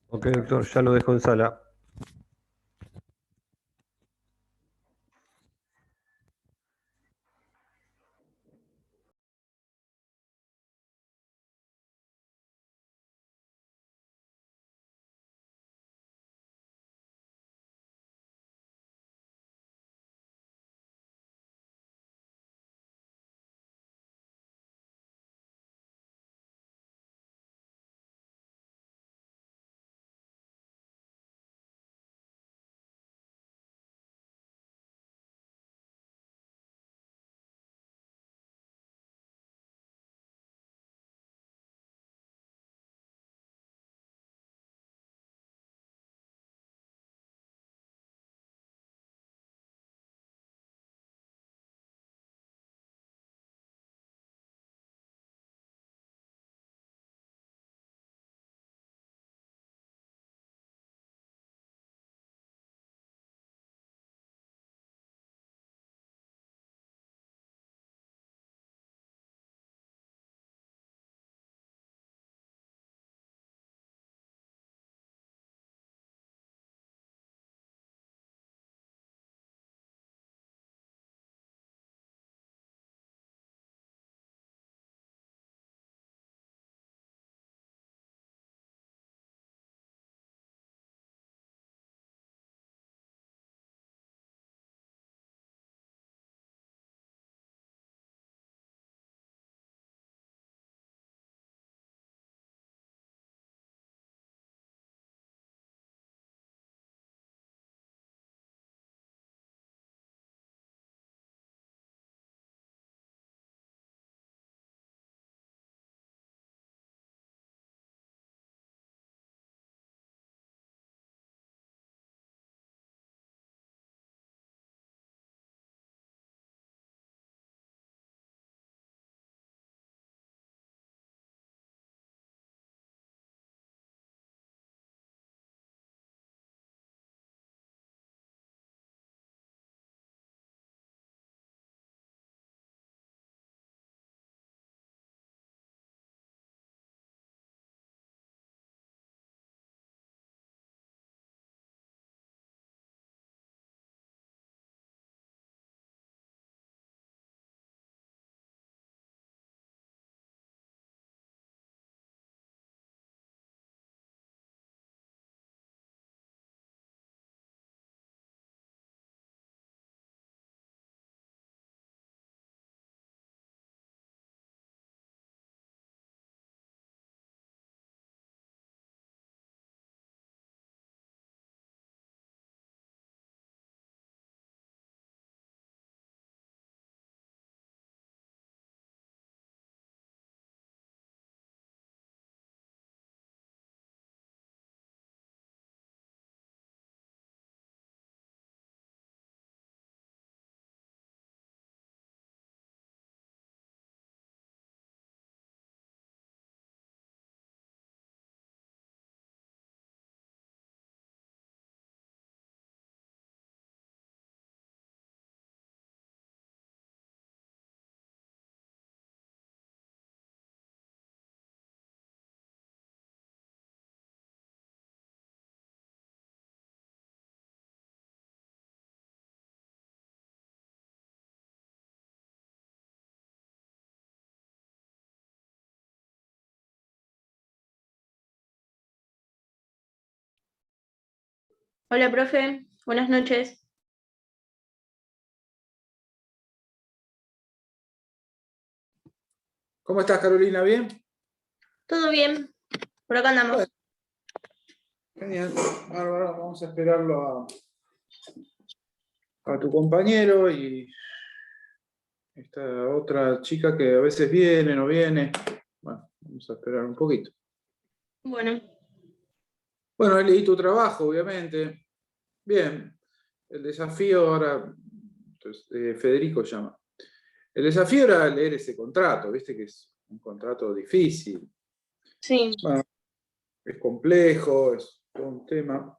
Ok, doctor, ya lo dejo en sala. Hola, profe. Buenas noches. ¿Cómo estás, Carolina? ¿Bien? ¿Todo bien? Por acá andamos. Bueno, genial. Bárbaro, vamos a esperarlo a tu compañero y esta otra chica que a veces viene, no viene. Bueno, vamos a esperar un poquito. Bueno, Bueno, ahí leí tu trabajo, obviamente. Bien. El desafío ahora, entonces, Federico llama. El desafío era leer ese contrato, viste que es un contrato difícil. sí. Bueno, es complejo, es todo un tema.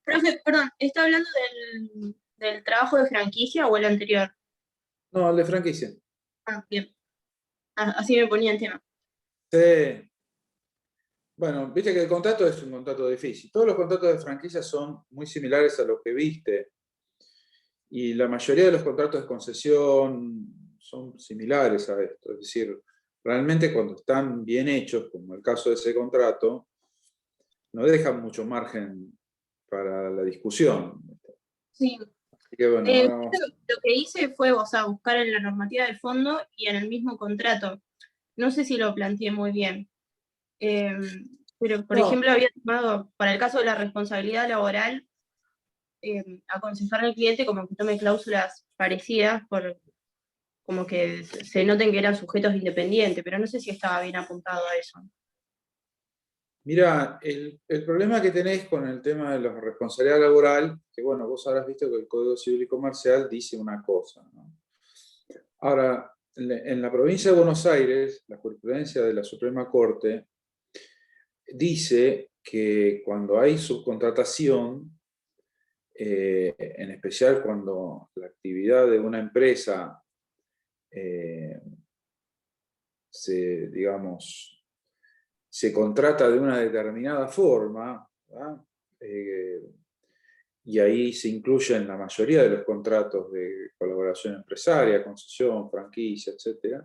Profe, perdón, ¿está hablando del trabajo de franquicia o el anterior? No, el de franquicia. Ah, bien. Ah, así me ponía en tema. Sí. Bueno, viste que el contrato es un contrato difícil. Todos los contratos de franquicia son muy similares a lo que viste. Y la mayoría de los contratos de concesión son similares a esto. Es decir, realmente cuando están bien hechos, como el caso de ese contrato, no dejan mucho margen para la discusión. Sí. Así que bueno, ahora vamos. Lo que hice fue, o sea, buscar en la normativa del fondo y en el mismo contrato. No sé si lo planteé muy bien. Pero, por No, ejemplo, había tomado, para el caso de la responsabilidad laboral, aconsejar al cliente como que tome cláusulas parecidas, como que se noten que eran sujetos independientes, pero no sé si estaba bien apuntado a eso. mira, el problema que tenés con el tema de la responsabilidad laboral, que bueno, vos habrás visto que el Código Civil y Comercial dice una cosa, ¿no? Ahora, en la provincia de Buenos Aires, la jurisprudencia de la Suprema Corte dice que cuando hay subcontratación, en especial cuando la actividad de una empresa digamos, se contrata de una determinada forma, y ahí se incluyen la mayoría de los contratos de colaboración empresaria, concesión, franquicia, etc.,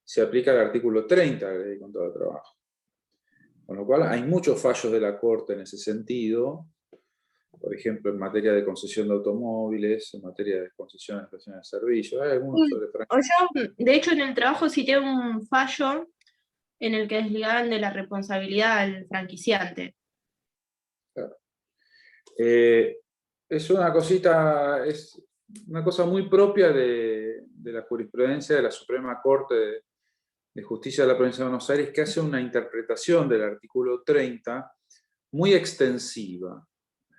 se aplica el artículo 30 de la Ley de Contrato de Trabajo. Con lo cual hay muchos fallos de la Corte en ese sentido, por ejemplo, en materia de concesión de automóviles, en materia de concesión de estaciones de servicio, hay algunos sobre O yo, de hecho, en el trabajo cité un fallo en el que desligaban de la responsabilidad al franquiciante. Claro. Es una cosita, es una cosa muy propia de la jurisprudencia de la Suprema Corte de Justicia de la Provincia de Buenos Aires, que hace una interpretación del artículo 30 muy extensiva.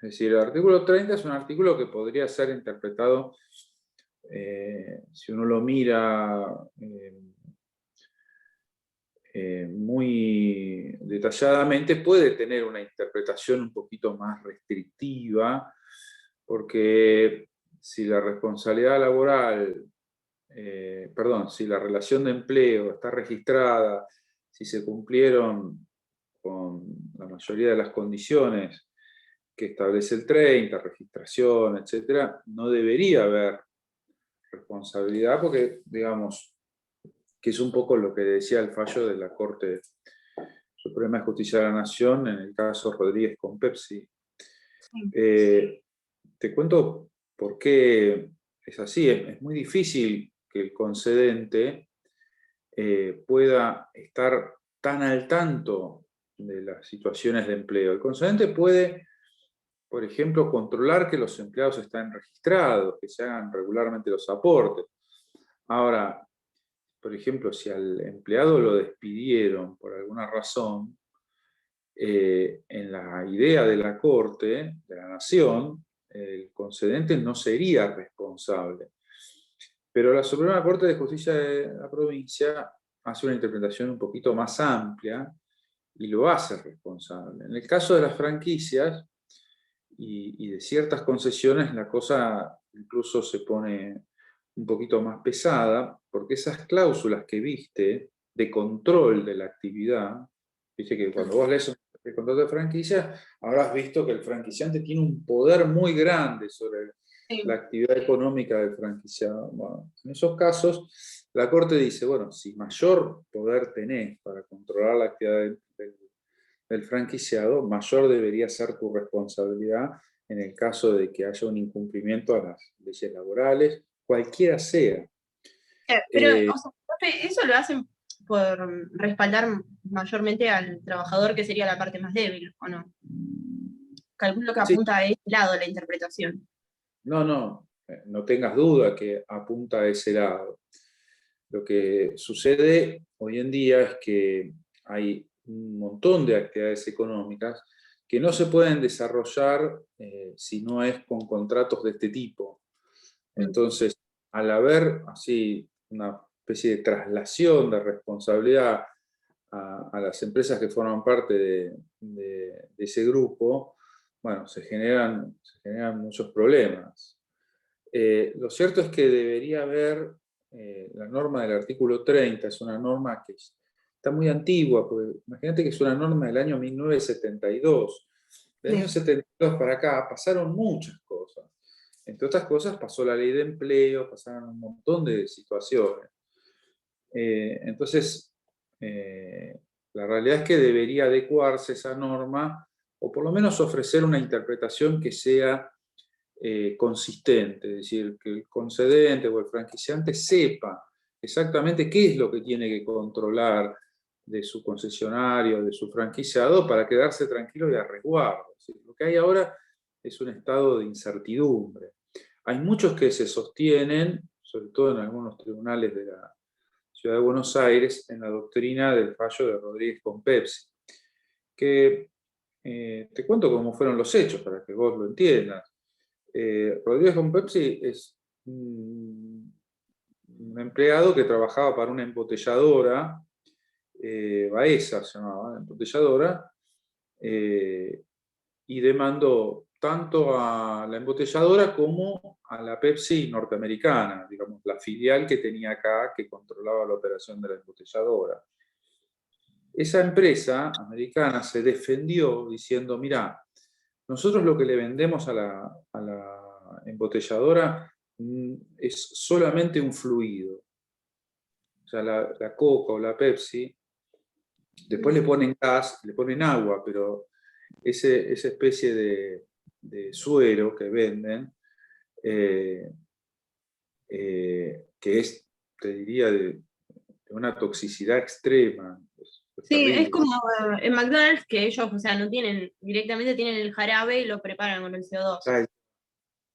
Es decir, el artículo 30 es un artículo que podría ser interpretado, si uno lo mira muy detalladamente, puede tener una interpretación un poquito más restrictiva, porque si la responsabilidad laboral, si la relación de empleo está registrada, si se cumplieron con la mayoría de las condiciones que establece el 30, registración, etc., no debería haber responsabilidad porque, digamos, que es un poco lo que decía el fallo de la Corte Suprema de Justicia de la Nación en el caso Rodríguez con Pepsi. Te cuento por qué es así. Es muy difícil que el concedente pueda estar tan al tanto de las situaciones de empleo. El concedente puede, por ejemplo, controlar que los empleados están registrados, que se hagan regularmente los aportes. Ahora, por ejemplo, si al empleado lo despidieron por alguna razón, en la idea de la Corte, de la Nación, el concedente no sería responsable. Pero la Suprema Corte de Justicia de la provincia hace una interpretación un poquito más amplia y lo hace responsable. En el caso de las franquicias y de ciertas concesiones, la cosa incluso se pone un poquito más pesada, porque esas cláusulas que viste de control de la actividad, viste que cuando vos lees el contrato de franquicia, habrás visto que el franquiciante tiene un poder muy grande sobre la actividad económica del franquiciado. Bueno, en esos casos, la Corte dice, bueno, si mayor poder tenés para controlar la actividad del franquiciado, mayor debería ser tu responsabilidad en el caso de que haya un incumplimiento a las leyes laborales, cualquiera sea. Pero, o sea, profe, eso lo hacen por respaldar mayormente al trabajador, que sería la parte más débil, ¿o no? Calculo que Sí, apunta a ese lado la interpretación. no tengas duda que apunta a ese lado. Lo que sucede hoy en día es que hay un montón de actividades económicas que no se pueden desarrollar si no es con contratos de este tipo. Entonces, al haber así una especie de traslación de responsabilidad a las empresas que forman parte de ese grupo, bueno, se generan muchos problemas. Lo cierto es que debería haber, la norma del artículo 30 es una norma que está muy antigua, porque imagínate que es una norma del año 1972. Del año 72 para acá pasaron muchas cosas. Entre otras cosas pasó la ley de empleo, pasaron un montón de situaciones. Entonces, la realidad es que debería adecuarse esa norma, o por lo menos ofrecer una interpretación que sea consistente, es decir, que el concedente o el franquiciante sepa exactamente qué es lo que tiene que controlar de su concesionario, de su franquiciado, para quedarse tranquilo y a resguardo. Es decir, lo que hay ahora es un estado de incertidumbre. Hay muchos que se sostienen, sobre todo en algunos tribunales de la Ciudad de Buenos Aires, en la doctrina del fallo de Rodríguez con Pepsi, que te cuento cómo fueron los hechos para que vos lo entiendas. Rodríguez con Pepsi es un empleado que trabajaba para una embotelladora, Baeza se llamaba, embotelladora, y demandó tanto a la embotelladora como a la Pepsi norteamericana, digamos, la filial que tenía acá, que controlaba la operación de la embotelladora. Esa empresa americana se defendió diciendo, mira, nosotros lo que le vendemos a la embotelladora es solamente un fluido. O sea, la Coca o la Pepsi, después le ponen gas, le ponen agua, pero esa especie de suero que venden, que es, te diría, de una toxicidad extrema. Es Sí, es terrible. como en McDonald's que ellos, o sea, no tienen, directamente tienen el jarabe y lo preparan con el CO2.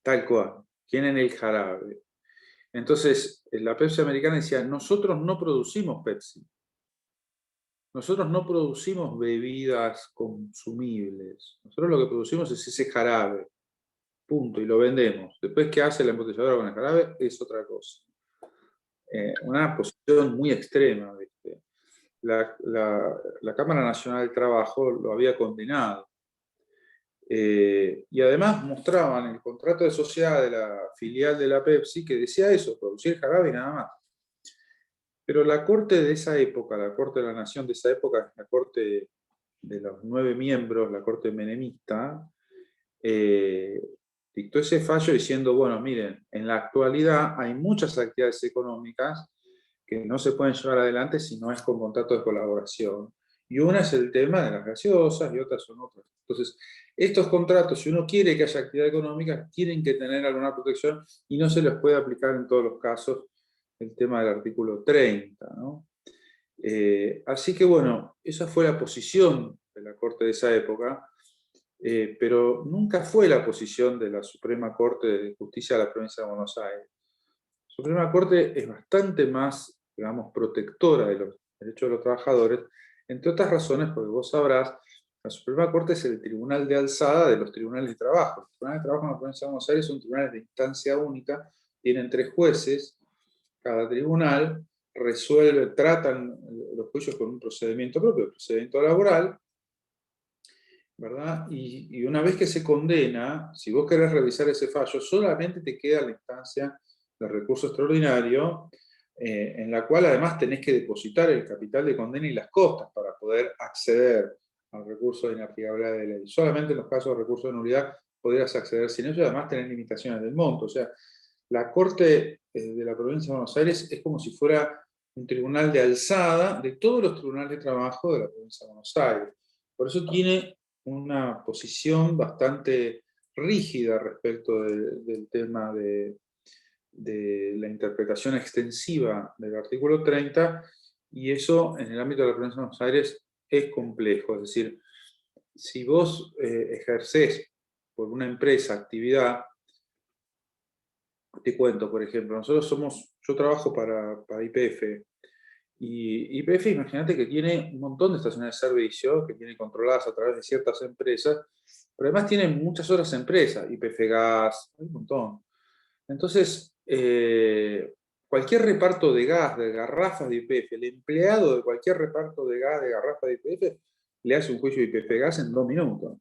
Tal cual, tienen el jarabe. Entonces, la Pepsi americana decía, nosotros no producimos Pepsi. Nosotros no producimos bebidas consumibles. Nosotros lo que producimos es ese jarabe. Punto. Y lo vendemos. Después, ¿qué hace la embotelladora con el jarabe? Es otra cosa. Una posición muy extrema, ¿viste? La Cámara Nacional del Trabajo lo había condenado. Y además mostraban el contrato de sociedad de la filial de la Pepsi que decía eso, producir jarabe y nada más. Pero la Corte de esa época, la Corte de la Nación de esa época, la Corte de los 9 miembros, la Corte menemista, dictó ese fallo diciendo, bueno, miren, en la actualidad hay muchas actividades económicas que no se pueden llevar adelante si no es con contrato de colaboración. Y una es el tema de las gaseosas y otras son otras. Entonces, estos contratos, si uno quiere que haya actividad económica, tienen que tener alguna protección y no se les puede aplicar en todos los casos el tema del artículo 30, ¿no? Así que bueno, esa fue la posición de la Corte de esa época, pero nunca fue la posición de la Suprema Corte de Justicia de la Provincia de Buenos Aires. La Suprema Corte es bastante más, digamos, protectora de los derechos de los trabajadores, entre otras razones, porque vos sabrás, la Suprema Corte es el tribunal de alzada de los tribunales de trabajo. Los tribunales de trabajo en la Provincia de Buenos Aires son tribunales de instancia única, tienen 3 jueces, cada tribunal tratan los juicios con un procedimiento propio, el procedimiento laboral, ¿verdad? Y una vez que se condena, si vos querés revisar ese fallo, solamente te queda la instancia de recurso extraordinario, en la cual además tenés que depositar el capital de condena y las costas para poder acceder al recurso de inaplicabilidad de ley. Solamente en los casos de recurso de nulidad podrías acceder sin eso y además tener limitaciones del monto. O sea, la Corte de la Provincia de Buenos Aires es como si fuera un tribunal de alzada de todos los tribunales de trabajo de la Provincia de Buenos Aires. Por eso tiene una posición bastante rígida respecto del tema de la interpretación extensiva del artículo 30, y eso en el ámbito de la Provincia de Buenos Aires es complejo. Es decir, si vos ejercés por una empresa actividad, te cuento, por ejemplo, yo trabajo para YPF, y YPF, imagínate que tiene un montón de estaciones de servicio que tiene controladas a través de ciertas empresas, pero además tiene muchas otras empresas, YPF Gas, hay un montón. Entonces, cualquier reparto de gas, de garrafas de YPF, el empleado de cualquier reparto de gas, de garrafas de YPF, le hace un juicio de YPF Gas en 2 minutos.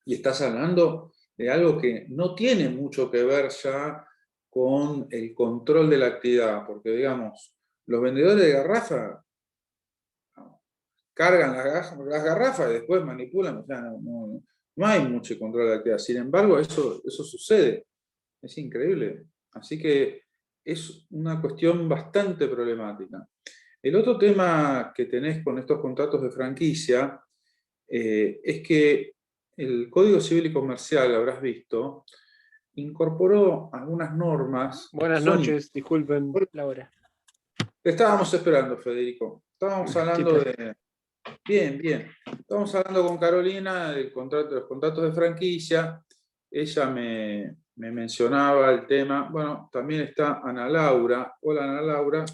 Y estás hablando de algo que no tiene mucho que ver ya con el control de la actividad, porque digamos, los vendedores de garrafa cargan las garrafas y después manipulan, o sea, no hay mucho control de actividad. Sin embargo, eso sucede. Es increíble. Así que es una cuestión bastante problemática. El otro tema que tenés con estos contratos de franquicia es que el Código Civil y Comercial, habrás visto, incorporó algunas normas. Buenas noches, disculpen la hora. Te estábamos esperando, Federico. Estábamos hablando ¿Qué de... Bien. Estábamos hablando con Carolina de los contratos de franquicia. Ella me mencionaba el tema. Bueno, también está Ana Laura. Hola, Ana Laura.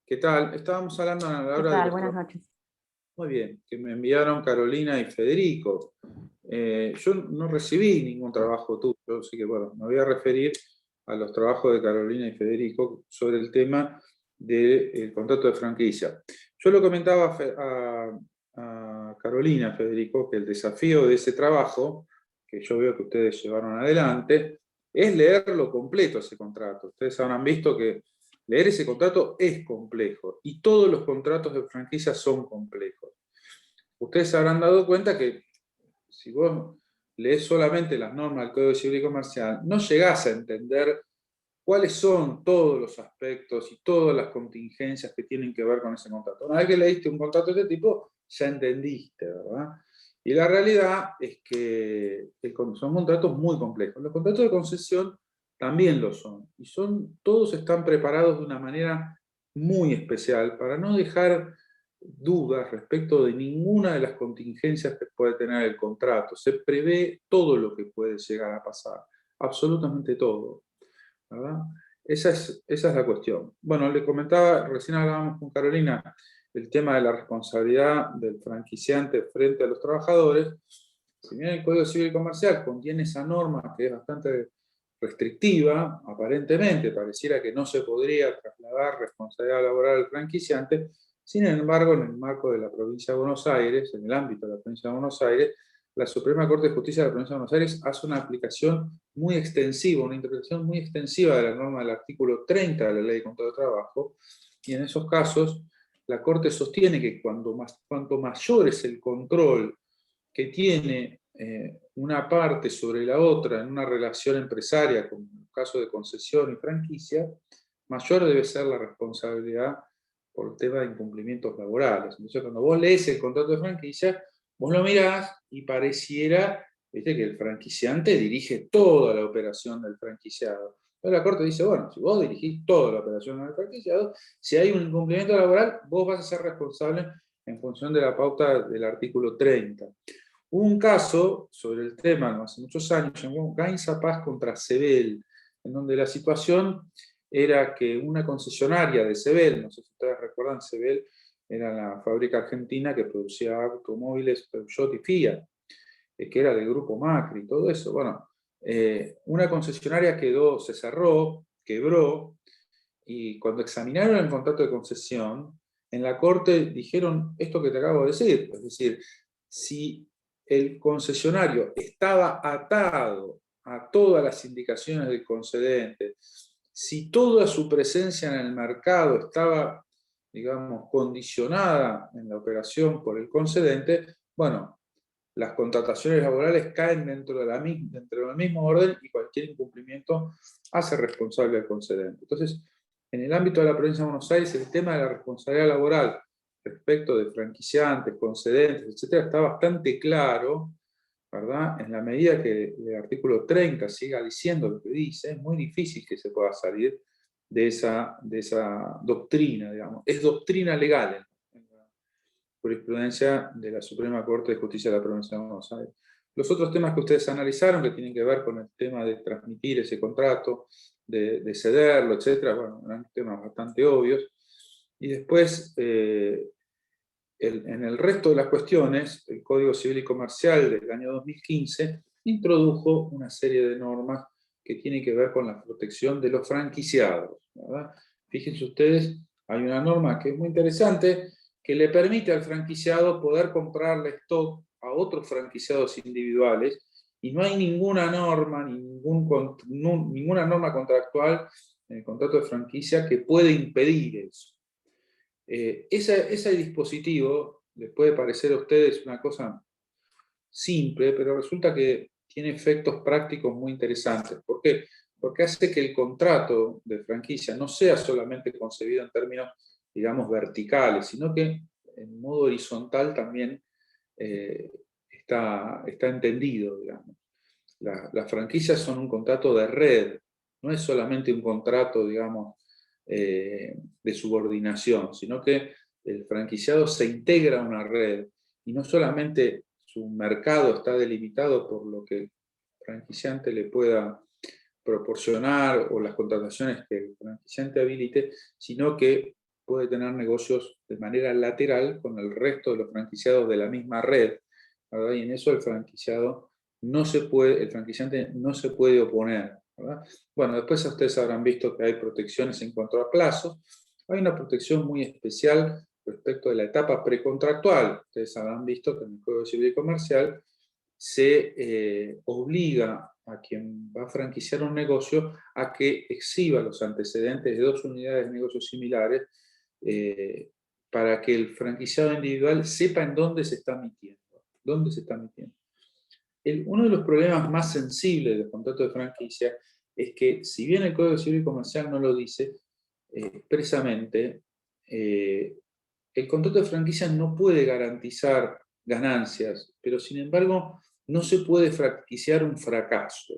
¿Qué tal? Estábamos hablando, Ana Laura, ¿Qué tal? Buenas noches. Muy bien, que me enviaron Carolina y Federico. Yo no recibí ningún trabajo tuyo, así que bueno, me voy a referir a los trabajos de Carolina y Federico sobre el tema del contrato de franquicia. Yo lo comentaba a Carolina, Federico, que el desafío de ese trabajo, que yo veo que ustedes llevaron adelante, es leerlo completo ese contrato. Ustedes habrán visto que leer ese contrato es complejo y todos los contratos de franquicia son complejos. Ustedes se habrán dado cuenta que si vos lees solamente las normas del Código Civil y Comercial, no llegás a entender cuáles son todos los aspectos y todas las contingencias que tienen que ver con ese contrato. Una vez que leíste un contrato de este tipo, ya entendiste, ¿verdad? Y la realidad es que son contratos muy complejos. Los contratos de concesión también lo son. Y todos están preparados de una manera muy especial para no dejar dudas respecto de ninguna de las contingencias que puede tener el contrato. Se prevé todo lo que puede llegar a pasar, absolutamente todo, ¿verdad? Esa es la cuestión. Bueno, le comentaba, recién hablábamos con Carolina, el tema de la responsabilidad del franquiciante frente a los trabajadores. Si bien el Código Civil y Comercial contiene esa norma que es bastante restrictiva, aparentemente pareciera que no se podría trasladar responsabilidad laboral al franquiciante. Sin embargo, en el marco de la provincia de Buenos Aires, en el ámbito de la provincia de Buenos Aires, la Suprema Corte de Justicia de la provincia de Buenos Aires hace una aplicación muy extensiva, una interpretación muy extensiva de la norma del artículo 30 de la Ley de Contrato de Trabajo, y en esos casos la Corte sostiene que cuanto mayor es el control que tiene una parte sobre la otra en una relación empresaria, como en el caso de concesión y franquicia, mayor debe ser la responsabilidad por el tema de incumplimientos laborales. Entonces, cuando vos lees el contrato de franquicia, vos lo mirás y pareciera, ¿viste?, que el franquiciante dirige toda la operación del franquiciado. Entonces la Corte dice, bueno, si vos dirigís toda la operación del franquiciado, si hay un incumplimiento laboral, vos vas a ser responsable en función de la pauta del artículo 30. Hubo un caso sobre el tema, hace muchos años, llamado Gainza Paz contra Sebel, en donde la situación era que una concesionaria de Sebel, no sé si ustedes recuerdan, Sebel era la fábrica argentina que producía automóviles Peugeot y Fiat, que era del grupo Macri y todo eso. Bueno, una concesionaria se cerró, quebró, y cuando examinaron el contrato de concesión, en la Corte dijeron esto que te acabo de decir, es decir, si el concesionario estaba atado a todas las indicaciones del concedente, si toda su presencia en el mercado estaba, digamos, condicionada en la operación por el concedente, bueno, las contrataciones laborales caen dentro del mismo orden y cualquier incumplimiento hace responsable al concedente. Entonces, en el ámbito de la provincia de Buenos Aires, el tema de la responsabilidad laboral respecto de franquiciantes, concedentes, etc., está bastante claro, ¿verdad? En la medida que el artículo 30 siga diciendo lo que dice, es muy difícil que se pueda salir de esa doctrina, digamos. Es doctrina legal en la jurisprudencia de la Suprema Corte de Justicia de la provincia de Buenos Aires. Los otros temas que ustedes analizaron, que tienen que ver con el tema de transmitir ese contrato, de cederlo, etc., bueno, eran temas bastante obvios. Y después, en el resto de las cuestiones, el Código Civil y Comercial del año 2015 introdujo una serie de normas que tienen que ver con la protección de los franquiciados, ¿verdad? Fíjense ustedes, hay una norma que es muy interesante, que le permite al franquiciado poder comprarle stock a otros franquiciados individuales, y no hay ninguna norma, ninguna norma contractual en el contrato de franquicia que pueda impedir eso. Ese dispositivo les puede parecer a ustedes una cosa simple, pero resulta que tiene efectos prácticos muy interesantes. ¿Por qué? Porque hace que el contrato de franquicia no sea solamente concebido en términos, digamos, verticales, sino que en modo horizontal también está entendido, digamos. Las franquicias son un contrato de red, no es solamente un contrato, digamos, de subordinación, sino que el franquiciado se integra a una red y no solamente su mercado está delimitado por lo que el franquiciante le pueda proporcionar o las contrataciones que el franquiciante habilite, sino que puede tener negocios de manera lateral con el resto de los franquiciados de la misma red, ¿verdad? Y en eso el franquiciante no se puede oponer, ¿verdad? Bueno, después ustedes habrán visto que hay protecciones en cuanto a plazos. Hay una protección muy especial respecto de la etapa precontractual. Ustedes habrán visto que en el Código Civil y Comercial se obliga a quien va a franquiciar un negocio a que exhiba los antecedentes de 2 unidades de negocios similares para que el franquiciado individual sepa en dónde se está metiendo. Uno de los problemas más sensibles del contrato de franquicia es que, si bien el Código Civil y Comercial no lo dice expresamente, el contrato de franquicia no puede garantizar ganancias, pero sin embargo no se puede franquiciar un fracaso.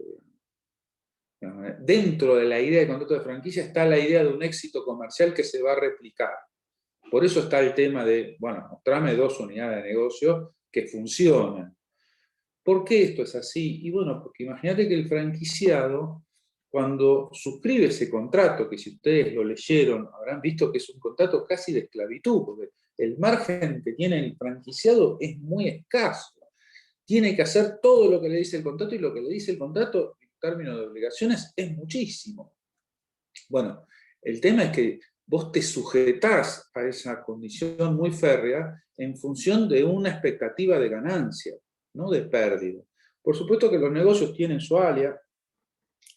Dentro de la idea de contrato de franquicia está la idea de un éxito comercial que se va a replicar. Por eso está el tema de, bueno, mostrame 2 unidades de negocio que funcionan. ¿Por qué esto es así? Y bueno, porque imagínate que el franquiciado, cuando suscribe ese contrato, que si ustedes lo leyeron, habrán visto que es un contrato casi de esclavitud, porque el margen que tiene el franquiciado es muy escaso. Tiene que hacer todo lo que le dice el contrato, y lo que le dice el contrato en términos de obligaciones es muchísimo. Bueno, el tema es que vos te sujetás a esa condición muy férrea en función de una expectativa de ganancia, no de pérdida. Por supuesto que los negocios tienen su alia.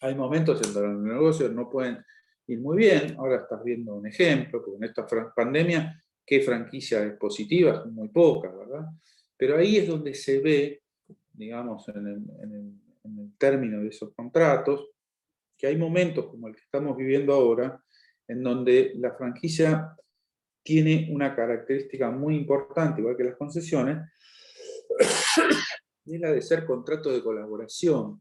Hay momentos en donde los negocios no pueden ir muy bien. Ahora estás viendo un ejemplo, porque en esta pandemia, ¿qué franquicia es positiva? Muy poca, ¿verdad? Pero ahí es donde se ve, digamos, en el término de esos contratos, que hay momentos como el que estamos viviendo ahora, en donde la franquicia tiene una característica muy importante, igual que las concesiones, y es la de ser contrato de colaboración.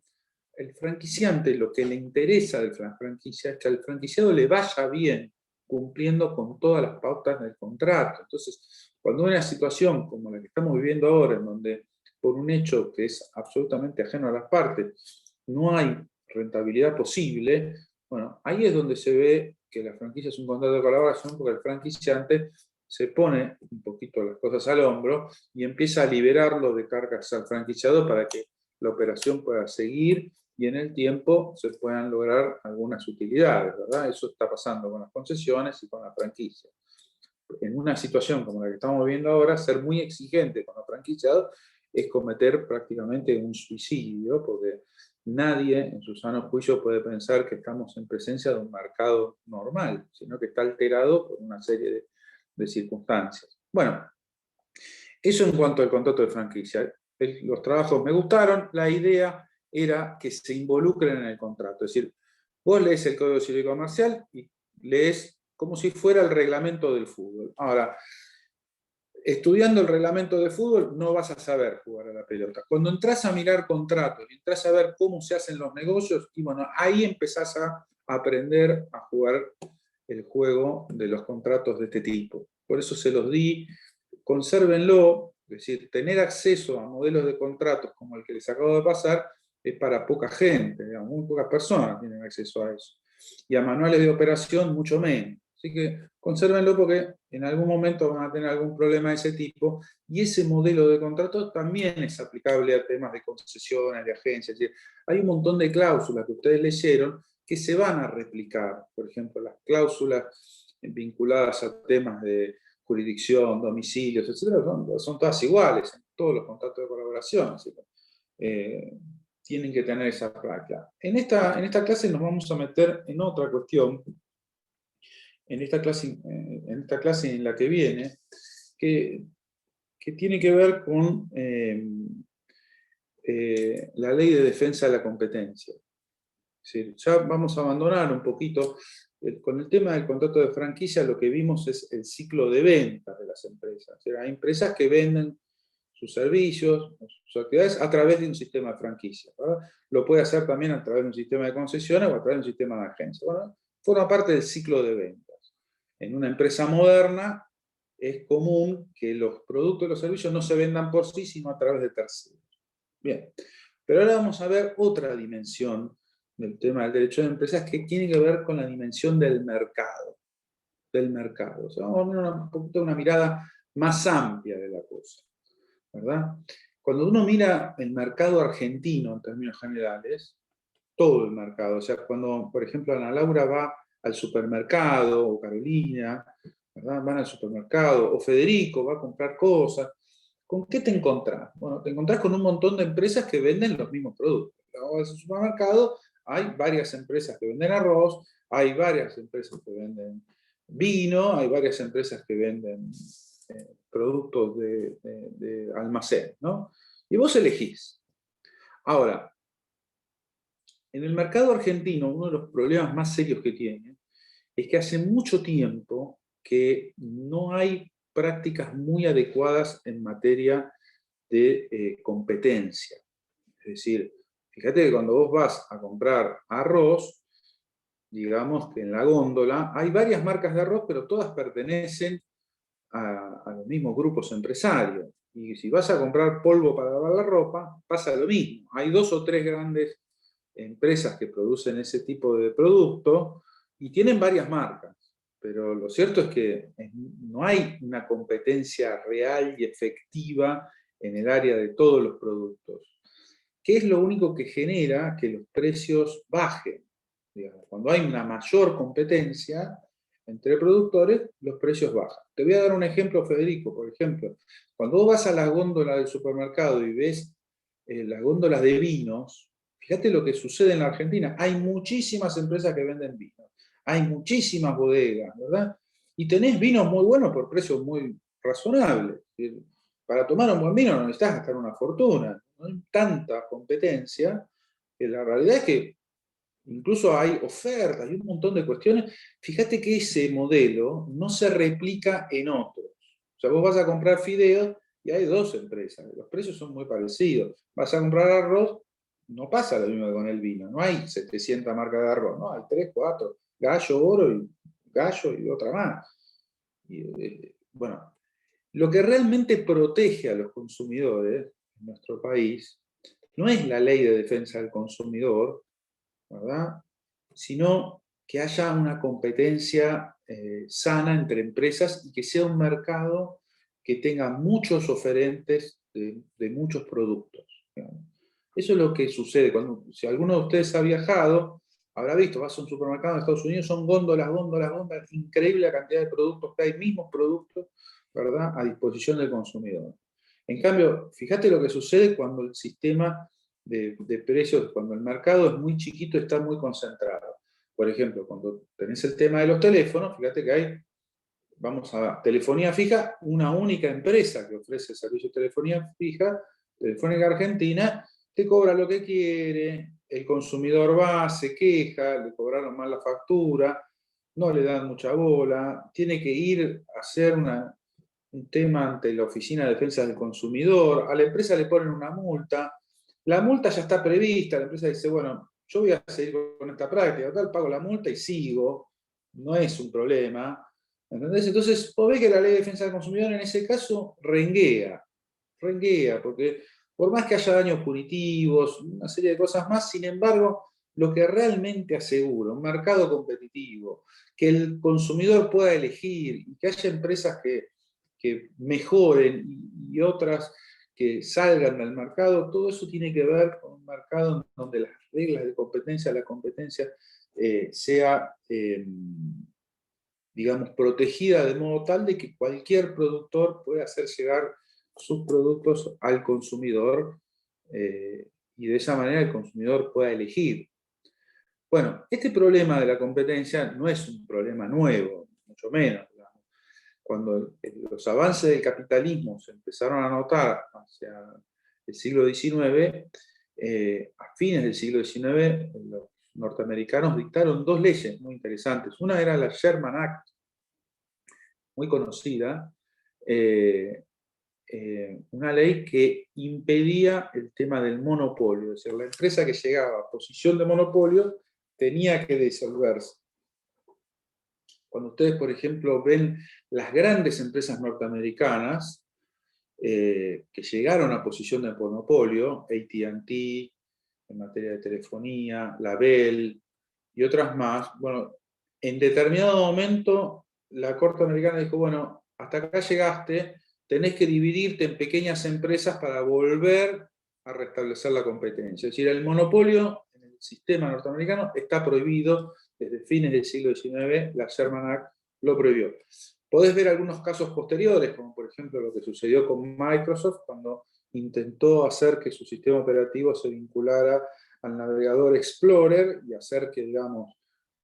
El franquiciante, lo que le interesa de la franquicia es que al franquiciado le vaya bien, cumpliendo con todas las pautas del contrato. Entonces, cuando hay una situación como la que estamos viviendo ahora, en donde por un hecho que es absolutamente ajeno a las partes, no hay rentabilidad posible, bueno, ahí es donde se ve que la franquicia es un contrato de colaboración, porque el franquiciante se pone un poquito las cosas al hombro y empieza a liberarlo de cargas al franquiciado para que la operación pueda seguir y en el tiempo se puedan lograr algunas utilidades, ¿verdad? Eso está pasando con las concesiones y con la franquicia. En una situación como la que estamos viendo ahora, ser muy exigente con los franquiciados es cometer prácticamente un suicidio, porque nadie en su sano juicio puede pensar que estamos en presencia de un mercado normal, sino que está alterado por una serie de circunstancias. Bueno, eso en cuanto al contrato de franquicia. Los trabajos me gustaron, la idea era que se involucren en el contrato. Es decir, vos lees el Código Civil y Comercial y lees como si fuera el reglamento del fútbol. Ahora, estudiando el reglamento de fútbol no vas a saber jugar a la pelota. Cuando entras a mirar contratos y entras a ver cómo se hacen los negocios, y bueno, ahí empezás a aprender a jugar el juego de los contratos de este tipo. Por eso se los di, consérvenlo, es decir, tener acceso a modelos de contratos como el que les acabo de pasar es para poca gente, digamos, muy pocas personas tienen acceso a eso. Y a manuales de operación mucho menos. Así que consérvenlo porque en algún momento van a tener algún problema de ese tipo, y ese modelo de contrato también es aplicable a temas de concesiones, de agencias. Es decir, hay un montón de cláusulas que ustedes leyeron que se van a replicar. Por ejemplo, las cláusulas vinculadas a temas de jurisdicción, domicilios, etc., son todas iguales en todos los contratos de colaboración. Tienen que tener esa placa. En esta clase nos vamos a meter en otra cuestión, en esta clase en la que viene, que que tiene que ver con la ley de defensa de la competencia. Es decir, ya vamos a abandonar un poquito, con el tema del contrato de franquicia lo que vimos es el ciclo de ventas de las empresas. O sea, hay empresas que venden sus servicios, sus actividades a través de un sistema de franquicia, ¿verdad? Lo puede hacer también a través de un sistema de concesiones o a través de un sistema de agencia. Bueno, forma parte del ciclo de ventas. En una empresa moderna es común que los productos y los servicios no se vendan por sí, sino a través de terceros. Bien, pero ahora vamos a ver otra dimensión del tema del derecho de empresas que tiene que ver con la dimensión del mercado. O sea, vamos a ver un poquito una mirada más amplia de la cosa, ¿verdad? Cuando uno mira el mercado argentino en términos generales, todo el mercado, o sea, cuando, por ejemplo, Ana Laura va al supermercado, o Carolina, ¿verdad? Van al supermercado, o Federico va a comprar cosas, ¿con qué te encontrás? Bueno, te encontrás con un montón de empresas que venden los mismos productos. Vas al supermercado, hay varias empresas que venden arroz, hay varias empresas que venden vino, hay varias empresas que venden productos de almacén, ¿no? Y vos elegís. Ahora, en el mercado argentino, uno de los problemas más serios que tiene es que hace mucho tiempo que no hay prácticas muy adecuadas en materia de competencia. Es decir, fíjate que cuando vos vas a comprar arroz, digamos que en la góndola hay varias marcas de arroz, pero todas pertenecen a los mismos grupos empresarios. Y si vas a comprar polvo para lavar la ropa, pasa lo mismo. Hay 2 o 3 grandes empresas que producen ese tipo de producto y tienen varias marcas. Pero lo cierto es que no hay una competencia real y efectiva en el área de todos los productos. ¿Qué es lo único que genera que los precios bajen? Digamos, cuando hay una mayor competencia entre productores, los precios bajan. Te voy a dar un ejemplo, Federico. Por ejemplo, cuando vos vas a la góndola del supermercado y ves las góndolas de vinos, fíjate lo que sucede en la Argentina. Hay muchísimas empresas que venden vinos. Hay muchísimas bodegas, ¿verdad? Y tenés vinos muy buenos por precios muy razonables. Para tomar un buen vino no necesitas gastar una fortuna. No hay tanta competencia que la realidad es que incluso hay ofertas y un montón de cuestiones. Fíjate que ese modelo no se replica en otros. O sea, vos vas a comprar fideos y hay 2 empresas. Los precios son muy parecidos. Vas a comprar arroz, no pasa lo mismo que con el vino. No hay 700 marcas de arroz, ¿no? Hay 3, 4. Gallo, Oro y Gallo y otra más. Y, bueno, lo que realmente protege a los consumidores en nuestro país no es la ley de defensa del consumidor, ¿verdad? Sino que haya una competencia sana entre empresas y que sea un mercado que tenga muchos oferentes de muchos productos, digamos. Eso es lo que sucede. Si alguno de ustedes ha viajado, habrá visto, vas a un supermercado en Estados Unidos, son góndolas, increíble la cantidad de productos que hay, mismos productos, ¿verdad?, a disposición del consumidor. En cambio, fíjate lo que sucede cuando el sistema de precios, cuando el mercado es muy chiquito, está muy concentrado. Por ejemplo, cuando tenés el tema de los teléfonos, fíjate que hay, vamos a telefonía fija, una única empresa que ofrece servicio de telefonía fija, Telefónica Argentina, te cobra lo que quiere, el consumidor va, se queja, le cobraron mal la factura, no le dan mucha bola, tiene que ir a hacer un tema ante la Oficina de Defensa del Consumidor, a la empresa le ponen una multa, la multa ya está prevista, la empresa dice, bueno, yo voy a seguir con esta práctica, tal, pago la multa y sigo, no es un problema, ¿entendés? Entonces, vos ves que la Ley de Defensa del Consumidor en ese caso renguea, porque por más que haya daños punitivos, una serie de cosas más, sin embargo, lo que realmente asegura un mercado competitivo, que el consumidor pueda elegir y que haya empresas que mejoren y otras que salgan del mercado, todo eso tiene que ver con un mercado donde las reglas de competencia, la competencia sea, digamos, protegida de modo tal de que cualquier productor pueda hacer llegar sus productos al consumidor y de esa manera el consumidor pueda elegir. Bueno, este problema de la competencia no es un problema nuevo, mucho menos. cuando los avances del capitalismo se empezaron a notar hacia el siglo XIX, a fines del siglo XIX, los norteamericanos dictaron dos leyes muy interesantes. Una era la Sherman Act, muy conocida, una ley que impedía el tema del monopolio, es decir, la empresa que llegaba a posición de monopolio tenía que disolverse. Cuando ustedes, por ejemplo, ven las grandes empresas norteamericanas que llegaron a posición de monopolio, AT&T, en materia de telefonía, la Bell y otras más, bueno, en determinado momento la Corte Americana dijo, bueno, hasta acá llegaste, tenés que dividirte en pequeñas empresas para volver a restablecer la competencia. Es decir, el monopolio en el sistema norteamericano está prohibido desde fines del siglo XIX, la Sherman Act lo prohibió. Podés ver algunos casos posteriores, como por ejemplo lo que sucedió con Microsoft cuando intentó hacer que su sistema operativo se vinculara al navegador Explorer y hacer que, digamos,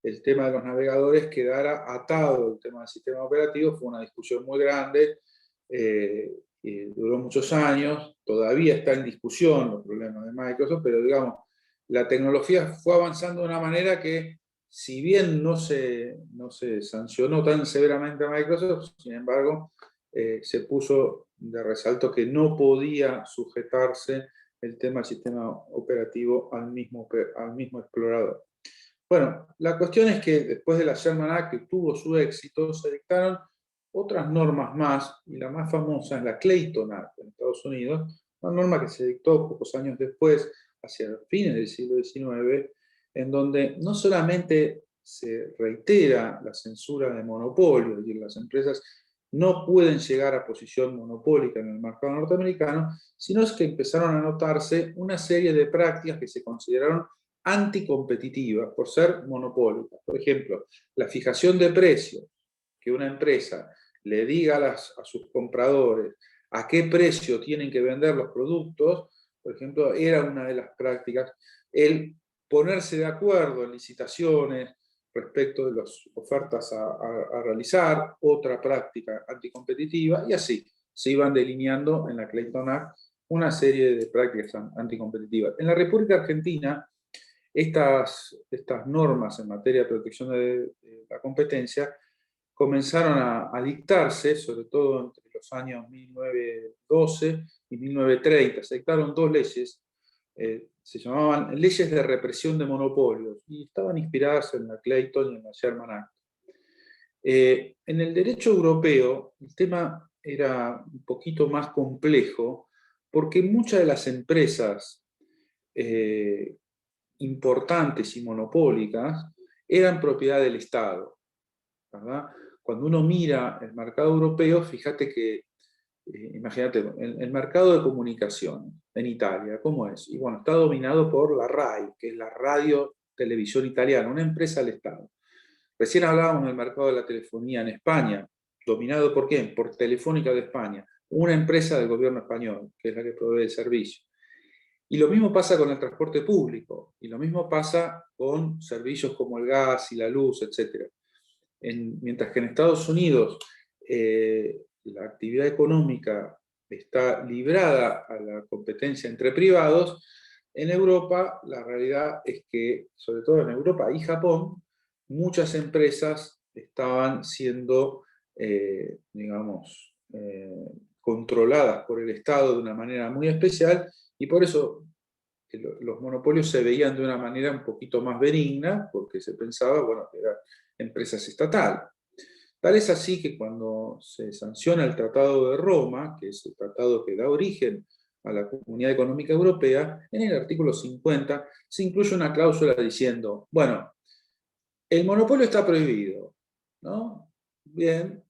el tema de los navegadores quedara atado al tema del sistema operativo. Fue una discusión muy grande, y duró muchos años, todavía está en discusión los problemas de Microsoft, pero digamos, la tecnología fue avanzando de una manera que, si bien no se sancionó tan severamente a Microsoft, sin embargo, se puso de resalto que no podía sujetarse el tema del sistema operativo al mismo explorador. Bueno, la cuestión es que después de la Sherman Act, que tuvo su éxito, se dictaron otras normas más, y la más famosa es la Clayton Act en Estados Unidos, una norma que se dictó pocos años después, hacia fines del siglo XIX, en donde no solamente se reitera la censura de monopolio, es decir, las empresas no pueden llegar a posición monopólica en el mercado norteamericano, sino es que empezaron a notarse una serie de prácticas que se consideraron anticompetitivas por ser monopólicas. Por ejemplo, la fijación de precios, que una empresa le diga a sus compradores a qué precio tienen que vender los productos, por ejemplo, era una de las prácticas. El ponerse de acuerdo en licitaciones respecto de las ofertas a realizar, otra práctica anticompetitiva, y así se iban delineando en la Clayton Act una serie de prácticas anticompetitivas. En la República Argentina, estas normas en materia de protección de la competencia comenzaron a dictarse, sobre todo entre los años 1912 y 1930. Se dictaron dos leyes, se llamaban leyes de represión de monopolios, y estaban inspiradas en la Clayton y en la Sherman Act. En el derecho europeo, el tema era un poquito más complejo, porque muchas de las empresas importantes y monopólicas eran propiedad del Estado, ¿verdad? Cuando uno mira el mercado europeo, fíjate que, imagínate, el mercado de comunicación en Italia, ¿cómo es? Y bueno, está dominado por la RAI, que es la Radio Televisión Italiana, una empresa del Estado. Recién hablábamos del mercado de la telefonía en España, dominado ¿por quién? Por Telefónica de España, una empresa del gobierno español, que es la que provee el servicio. Y lo mismo pasa con el transporte público, y lo mismo pasa con servicios como el gas y la luz, etc. Mientras que en Estados Unidos la actividad económica está librada a la competencia entre privados, en Europa la realidad es que, sobre todo en Europa y Japón, muchas empresas estaban siendo, digamos, controladas por el Estado de una manera muy especial, y por eso los monopolios se veían de una manera un poquito más benigna, porque se pensaba, bueno, que eran empresas estatales. Tal es así que cuando se sanciona el Tratado de Roma, que es el tratado que da origen a la Comunidad Económica Europea, en el artículo 50 se incluye una cláusula diciendo, bueno, el monopolio está prohibido, ¿no? Bien,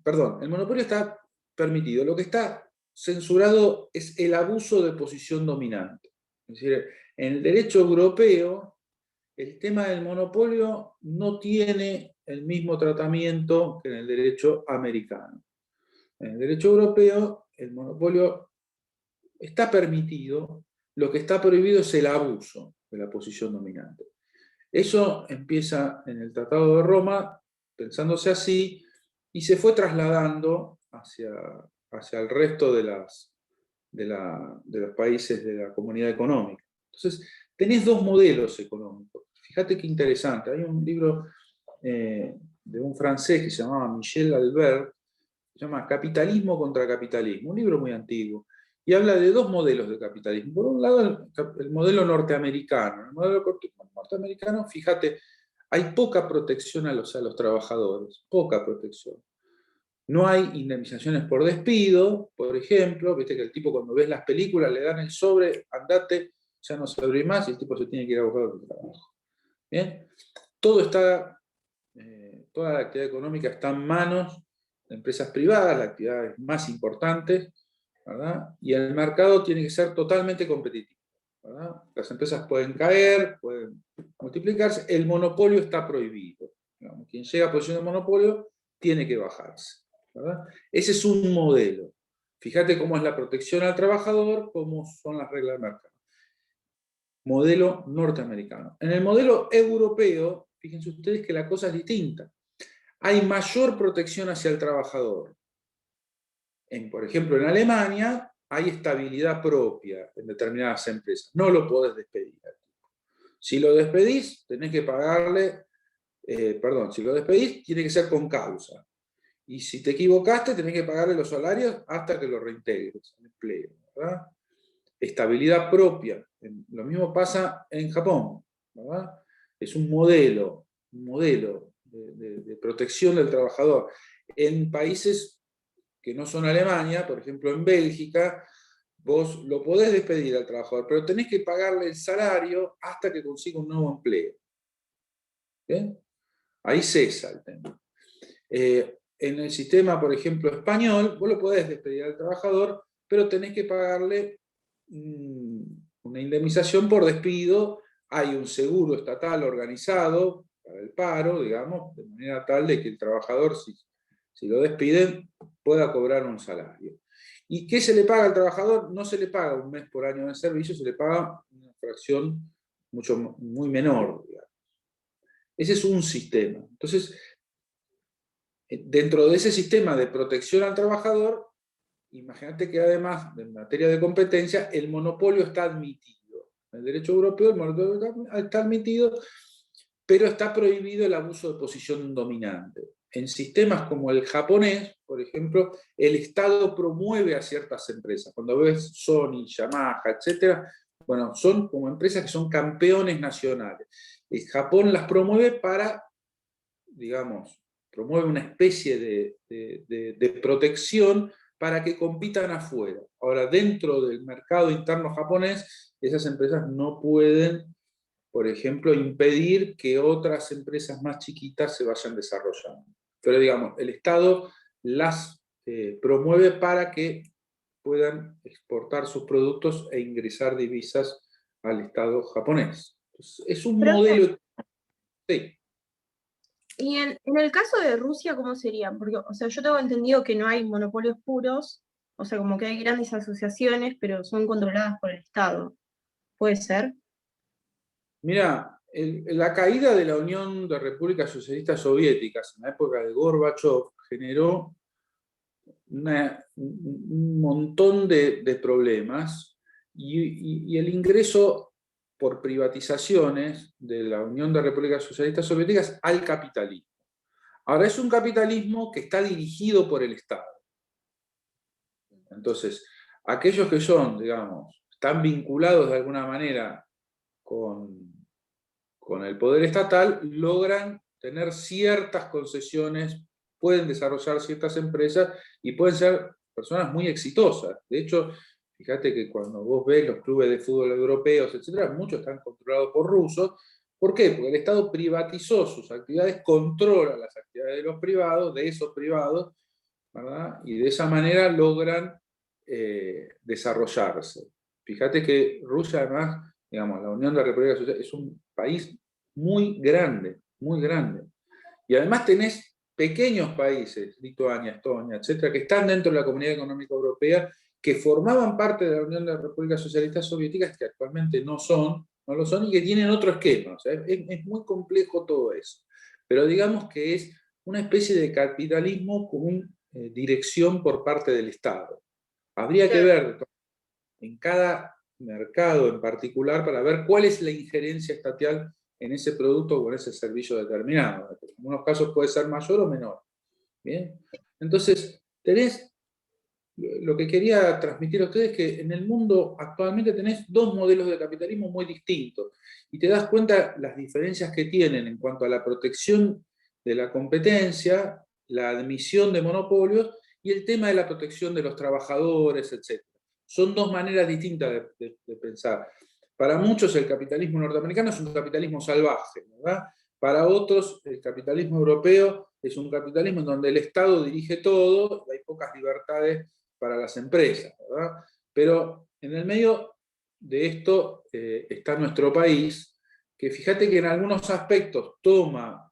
perdón, el monopolio está permitido, lo que está censurado es el abuso de posición dominante. Es decir, en el derecho europeo, el tema del monopolio no tiene el mismo tratamiento que en el derecho americano. En el derecho europeo, el monopolio está permitido, lo que está prohibido es el abuso de la posición dominante. Eso empieza en el Tratado de Roma, pensándose así, y se fue trasladando hacia el resto de los países de la comunidad económica. Entonces, tenés dos modelos económicos. Fíjate qué interesante. Hay un libro de un francés que se llamaba Michel Albert, se llama Capitalismo contra Capitalismo, un libro muy antiguo, y habla de dos modelos de capitalismo. Por un lado, el modelo norteamericano. En el modelo norteamericano, fíjate, hay poca protección a los trabajadores, poca protección. No hay indemnizaciones por despido, por ejemplo, viste que el tipo cuando ves las películas le dan el sobre, andate, ya no se abre más y el tipo se tiene que ir a buscar otro trabajo. ¿Bien? Todo está, toda la actividad económica está en manos de empresas privadas, las actividades más importantes, ¿verdad? Y el mercado tiene que ser totalmente competitivo, ¿verdad? Las empresas pueden caer, pueden multiplicarse, el monopolio está prohibido. Digamos, quien llega a posición de monopolio tiene que bajarse, ¿verdad? Ese es un modelo. Fíjate cómo es la protección al trabajador, cómo son las reglas del mercado. Modelo norteamericano. En el modelo europeo, fíjense ustedes que la cosa es distinta. Hay mayor protección hacia el trabajador. Por ejemplo, en Alemania hay estabilidad propia en determinadas empresas. No lo podés despedir. Si lo despedís, tenés que pagarle, si lo despedís, tiene que ser con causa. Y si te equivocaste, tenés que pagarle los salarios hasta que lo reintegres al empleo, ¿verdad? Estabilidad propia. Lo mismo pasa en Japón, ¿verdad? Es un modelo de protección del trabajador. En países que no son Alemania, por ejemplo en Bélgica, vos lo podés despedir al trabajador, pero tenés que pagarle el salario hasta que consiga un nuevo empleo. ¿Bien? Ahí cesa el tema. En el sistema, por ejemplo, español, vos lo podés despedir al trabajador, pero tenés que pagarle una indemnización por despido. Hay un seguro estatal organizado para el paro, digamos, de manera tal de que el trabajador, si lo despiden, pueda cobrar un salario. ¿Y qué se le paga al trabajador? No se le paga un mes por año de servicio, se le paga una fracción muy menor, digamos. Ese es un sistema. Entonces, dentro de ese sistema de protección al trabajador, imagínate que además, en materia de competencia, el monopolio está admitido. En el derecho europeo el monopolio está admitido, pero está prohibido el abuso de posición dominante. En sistemas como el japonés, por ejemplo, el Estado promueve a ciertas empresas. Cuando ves Sony, Yamaha, etc., bueno, son como empresas que son campeones nacionales. El Japón las promueve para, digamos, promueve una especie de protección para que compitan afuera. Ahora, dentro del mercado interno japonés, esas empresas no pueden, por ejemplo, impedir que otras empresas más chiquitas se vayan desarrollando. Pero, digamos, el Estado las promueve para que puedan exportar sus productos e ingresar divisas al Estado japonés. Entonces, es un modelo... Sí. Y en el caso de Rusia, ¿cómo sería? Porque, o sea, yo tengo entendido que no hay monopolios puros, o sea, como que hay grandes asociaciones, pero son controladas por el Estado. ¿Puede ser? Mira, la caída de la Unión de Repúblicas Socialistas Soviéticas en la época de Gorbachov generó un montón de problemas y el ingreso por privatizaciones de la Unión de Repúblicas Socialistas Soviéticas al capitalismo. Ahora es un capitalismo que está dirigido por el Estado. Entonces, aquellos que son, digamos, están vinculados de alguna manera con el poder estatal, logran tener ciertas concesiones, pueden desarrollar ciertas empresas y pueden ser personas muy exitosas. De hecho, fíjate que cuando vos ves los clubes de fútbol europeos, etc., muchos están controlados por rusos. ¿Por qué? Porque el Estado privatizó sus actividades, controla las actividades de los privados, de esos privados, ¿verdad? Y de esa manera logran desarrollarse. Fíjate que Rusia, además, digamos, la Unión de la República Social es un país muy grande, muy grande. Y además tenés pequeños países, Lituania, Estonia, etcétera, que están dentro de la Comunidad Económica Europea, que formaban parte de la Unión de las Repúblicas Socialistas Soviéticas, que actualmente no lo son, y que tienen otro esquema. O sea, es muy complejo todo eso. Pero digamos que es una especie de capitalismo con dirección por parte del Estado. Habría que ver en cada mercado en particular para ver cuál es la injerencia estatal en ese producto o en ese servicio determinado. En algunos casos puede ser mayor o menor. ¿Bien? Entonces, lo que quería transmitir a ustedes es que en el mundo actualmente tenés dos modelos de capitalismo muy distintos y te das cuenta las diferencias que tienen en cuanto a la protección de la competencia, la admisión de monopolios y el tema de la protección de los trabajadores, etc. Son dos maneras distintas de pensar. Para muchos el capitalismo norteamericano es un capitalismo salvaje, ¿verdad? Para otros el capitalismo europeo es un capitalismo en donde el Estado dirige todo y hay pocas libertades para las empresas, ¿verdad? Pero en el medio de esto está nuestro país, que fíjate que en algunos aspectos toma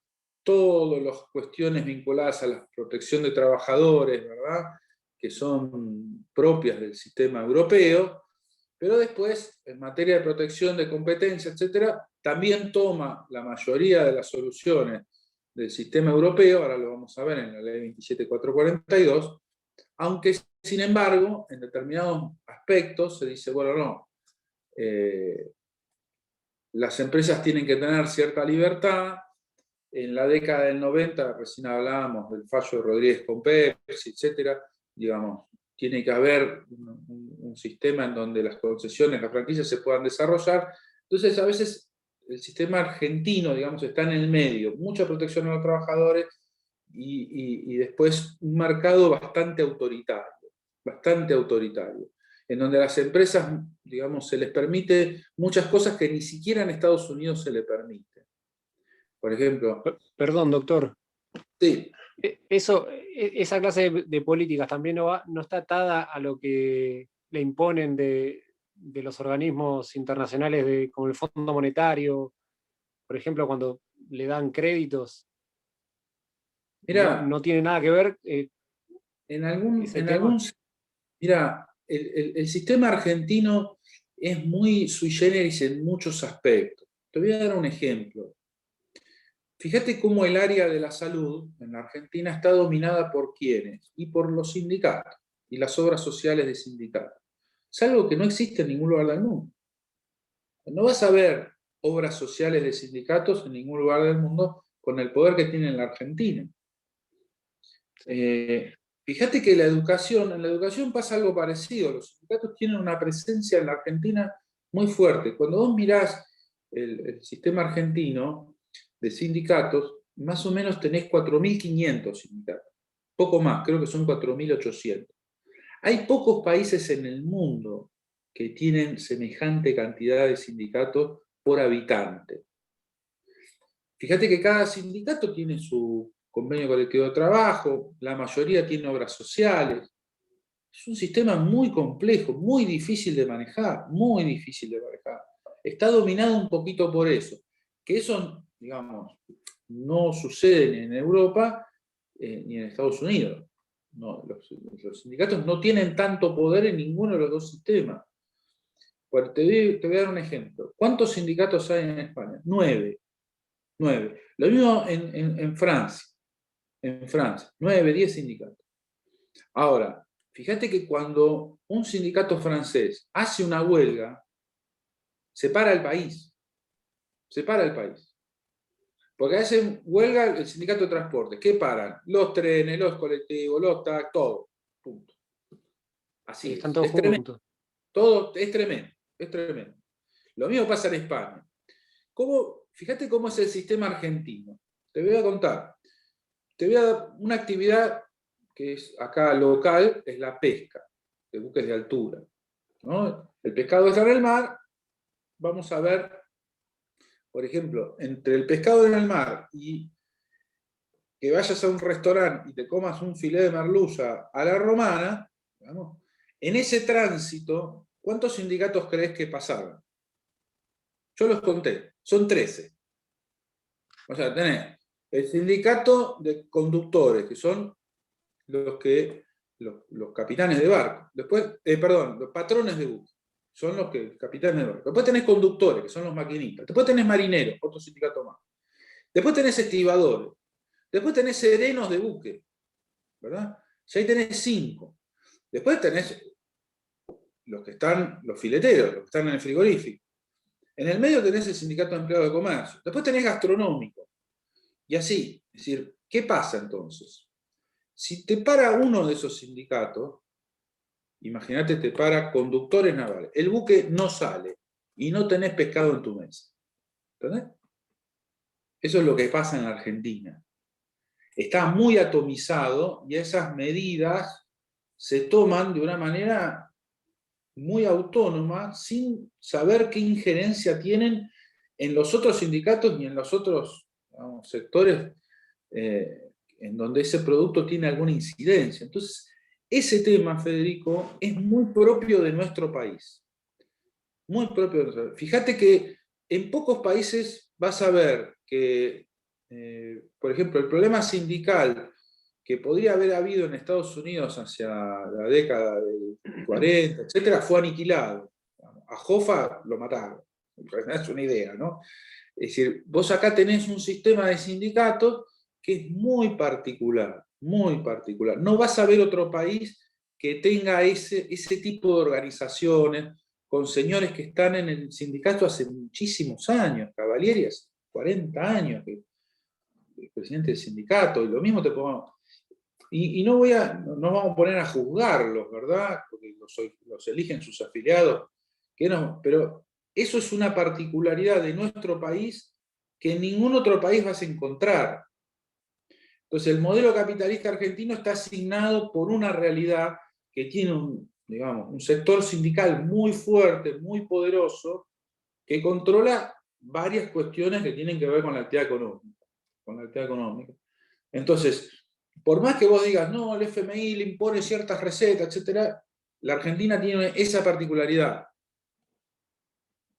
todas las cuestiones vinculadas a la protección de trabajadores, ¿verdad?, que son propias del sistema europeo, pero después, en materia de protección de competencia, etcétera, también toma la mayoría de las soluciones del sistema europeo, ahora lo vamos a ver en la ley 27442, aunque, sin embargo, en determinados aspectos se dice, bueno, no, las empresas tienen que tener cierta libertad. En la década del 90, recién hablábamos del fallo de Rodríguez con Pepsi, etcétera, digamos, tiene que haber un sistema en donde las concesiones, las franquicias se puedan desarrollar. Entonces, a veces el sistema argentino, digamos, está en el medio, mucha protección a los trabajadores y después un mercado bastante autoritario, en donde a las empresas, digamos, se les permite muchas cosas que ni siquiera en Estados Unidos se les permite. Por ejemplo... Perdón, doctor. Sí. Esa clase de políticas también no está atada a lo que le imponen de los organismos internacionales como el Fondo Monetario, por ejemplo, cuando le dan créditos. Mirá, no tiene nada que ver. Mira, el sistema argentino es muy sui generis en muchos aspectos. Te voy a dar un ejemplo. Fíjate cómo el área de la salud en la Argentina está dominada por quiénes, y por los sindicatos, y las obras sociales de sindicatos. Es algo que no existe en ningún lugar del mundo. No vas a ver obras sociales de sindicatos en ningún lugar del mundo con el poder que tiene en la Argentina. Fíjate que en la educación pasa algo parecido. Los sindicatos tienen una presencia en la Argentina muy fuerte. Cuando vos mirás el sistema argentino de sindicatos, más o menos tenés 4.500 sindicatos. Poco más, creo que son 4.800. Hay pocos países en el mundo que tienen semejante cantidad de sindicatos por habitante. Fíjate que cada sindicato tiene su convenio colectivo de trabajo, la mayoría tiene obras sociales. Es un sistema muy complejo, muy difícil de manejar, muy difícil de manejar. Está dominado un poquito por eso. Que eso, digamos, no sucede ni en Europa ni en Estados Unidos. No, los sindicatos no tienen tanto poder en ninguno de los dos sistemas. Bueno, te voy a dar un ejemplo. ¿Cuántos sindicatos hay en España? 9. Lo mismo en Francia. En Francia, 9, 10 sindicatos. Ahora, fíjate que cuando un sindicato francés hace una huelga, se para el país. Se para el país. Porque hacen huelga el sindicato de transporte. ¿Qué paran? Los trenes, los colectivos, los taxis, todo. Punto. Así Están es. todos juntos. Todo es tremendo. Es tremendo. Lo mismo pasa en España. Fíjate cómo es el sistema argentino. Te voy a contar. Te voy a dar una actividad que es acá local, es la pesca de buques de altura, ¿no? El pescado está en el mar. Vamos a ver, por ejemplo, entre el pescado en el mar y que vayas a un restaurante y te comas un filé de merluza a la romana, digamos, en ese tránsito, ¿cuántos sindicatos crees que pasaron? Yo los conté, son 13. O sea, tenés el sindicato de conductores, que son los capitanes de barco. Después, los patrones de buque, son los capitanes de barco. Después tenés conductores, que son los maquinistas. Después tenés marineros, otro sindicato más. Después tenés estibadores. Después tenés serenos de buque, ¿verdad? Ya ahí tenés 5. Después tenés los fileteros, los que están en el frigorífico. En el medio tenés el sindicato de empleados de comercio. Después tenés gastronómico. Y así. Es decir, ¿qué pasa entonces? Si te para uno de esos sindicatos, imagínate, te para conductores navales. El buque no sale y no tenés pescado en tu mesa. ¿Entendés? Eso es lo que pasa en la Argentina. Está muy atomizado y esas medidas se toman de una manera muy autónoma, sin saber qué injerencia tienen en los otros sindicatos ni en los otros, digamos, sectores en donde ese producto tiene alguna incidencia. Entonces, ese tema, Federico, es muy propio de nuestro país. Muy propio de nuestro país. Fíjate que en pocos países vas a ver que, por ejemplo, el problema sindical que podría haber habido en Estados Unidos hacia la década del 40, etcétera, fue aniquilado. A Hoffa lo mataron. Es una idea, ¿no? Es decir, vos acá tenés un sistema de sindicatos que es muy particular, muy particular. No vas a ver otro país que tenga ese tipo de organizaciones, con señores que están en el sindicato hace muchísimos años, Cavalieri hace 40 años que es presidente del sindicato, y lo mismo te pongo. Y no vamos a poner a juzgarlos, ¿verdad? Porque los eligen sus afiliados, que no, pero eso es una particularidad de nuestro país que en ningún otro país vas a encontrar. Entonces, el modelo capitalista argentino está asignado por una realidad que tiene un sector sindical muy fuerte, muy poderoso, que controla varias cuestiones que tienen que ver con la actividad económica. Entonces, por más que vos digas, no, el FMI le impone ciertas recetas, etc., la Argentina tiene esa particularidad.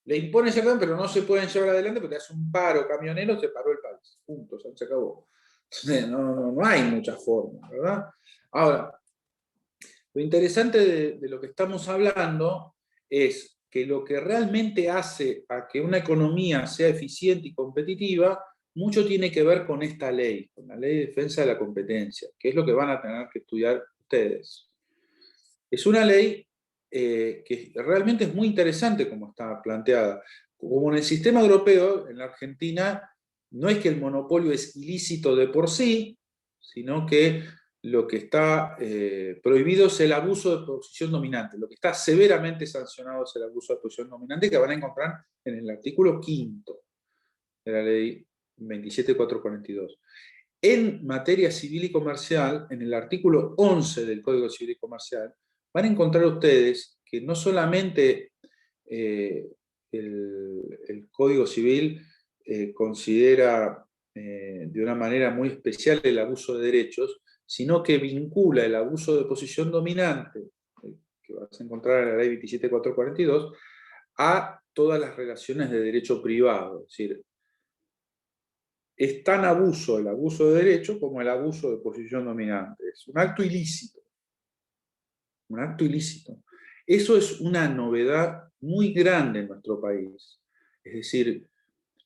Le impone ciertas, pero no se pueden llevar adelante porque hace un paro camionero, se paró el país. Punto, se acabó. Entonces, no hay muchas formas, ¿verdad? Ahora, lo interesante de lo que estamos hablando es que lo que realmente hace a que una economía sea eficiente y competitiva, mucho tiene que ver con esta ley, con la ley de defensa de la competencia, que es lo que van a tener que estudiar ustedes. Es una ley que realmente es muy interesante como está planteada. Como en el sistema europeo, en la Argentina, no es que el monopolio es ilícito de por sí, sino que lo que está prohibido es el abuso de posición dominante. Lo que está severamente sancionado es el abuso de posición dominante, que van a encontrar en el artículo 5 de la ley 27442. En materia civil y comercial, en el artículo 11 del Código Civil y Comercial, van a encontrar ustedes que no solamente el Código Civil considera de una manera muy especial el abuso de derechos, sino que vincula el abuso de posición dominante, que vas a encontrar en la ley 27442, a todas las relaciones de derecho privado. Es decir, es tan abuso el abuso de derecho como el abuso de posición dominante. Es un acto ilícito. Un acto ilícito. Eso es una novedad muy grande en nuestro país. Es decir,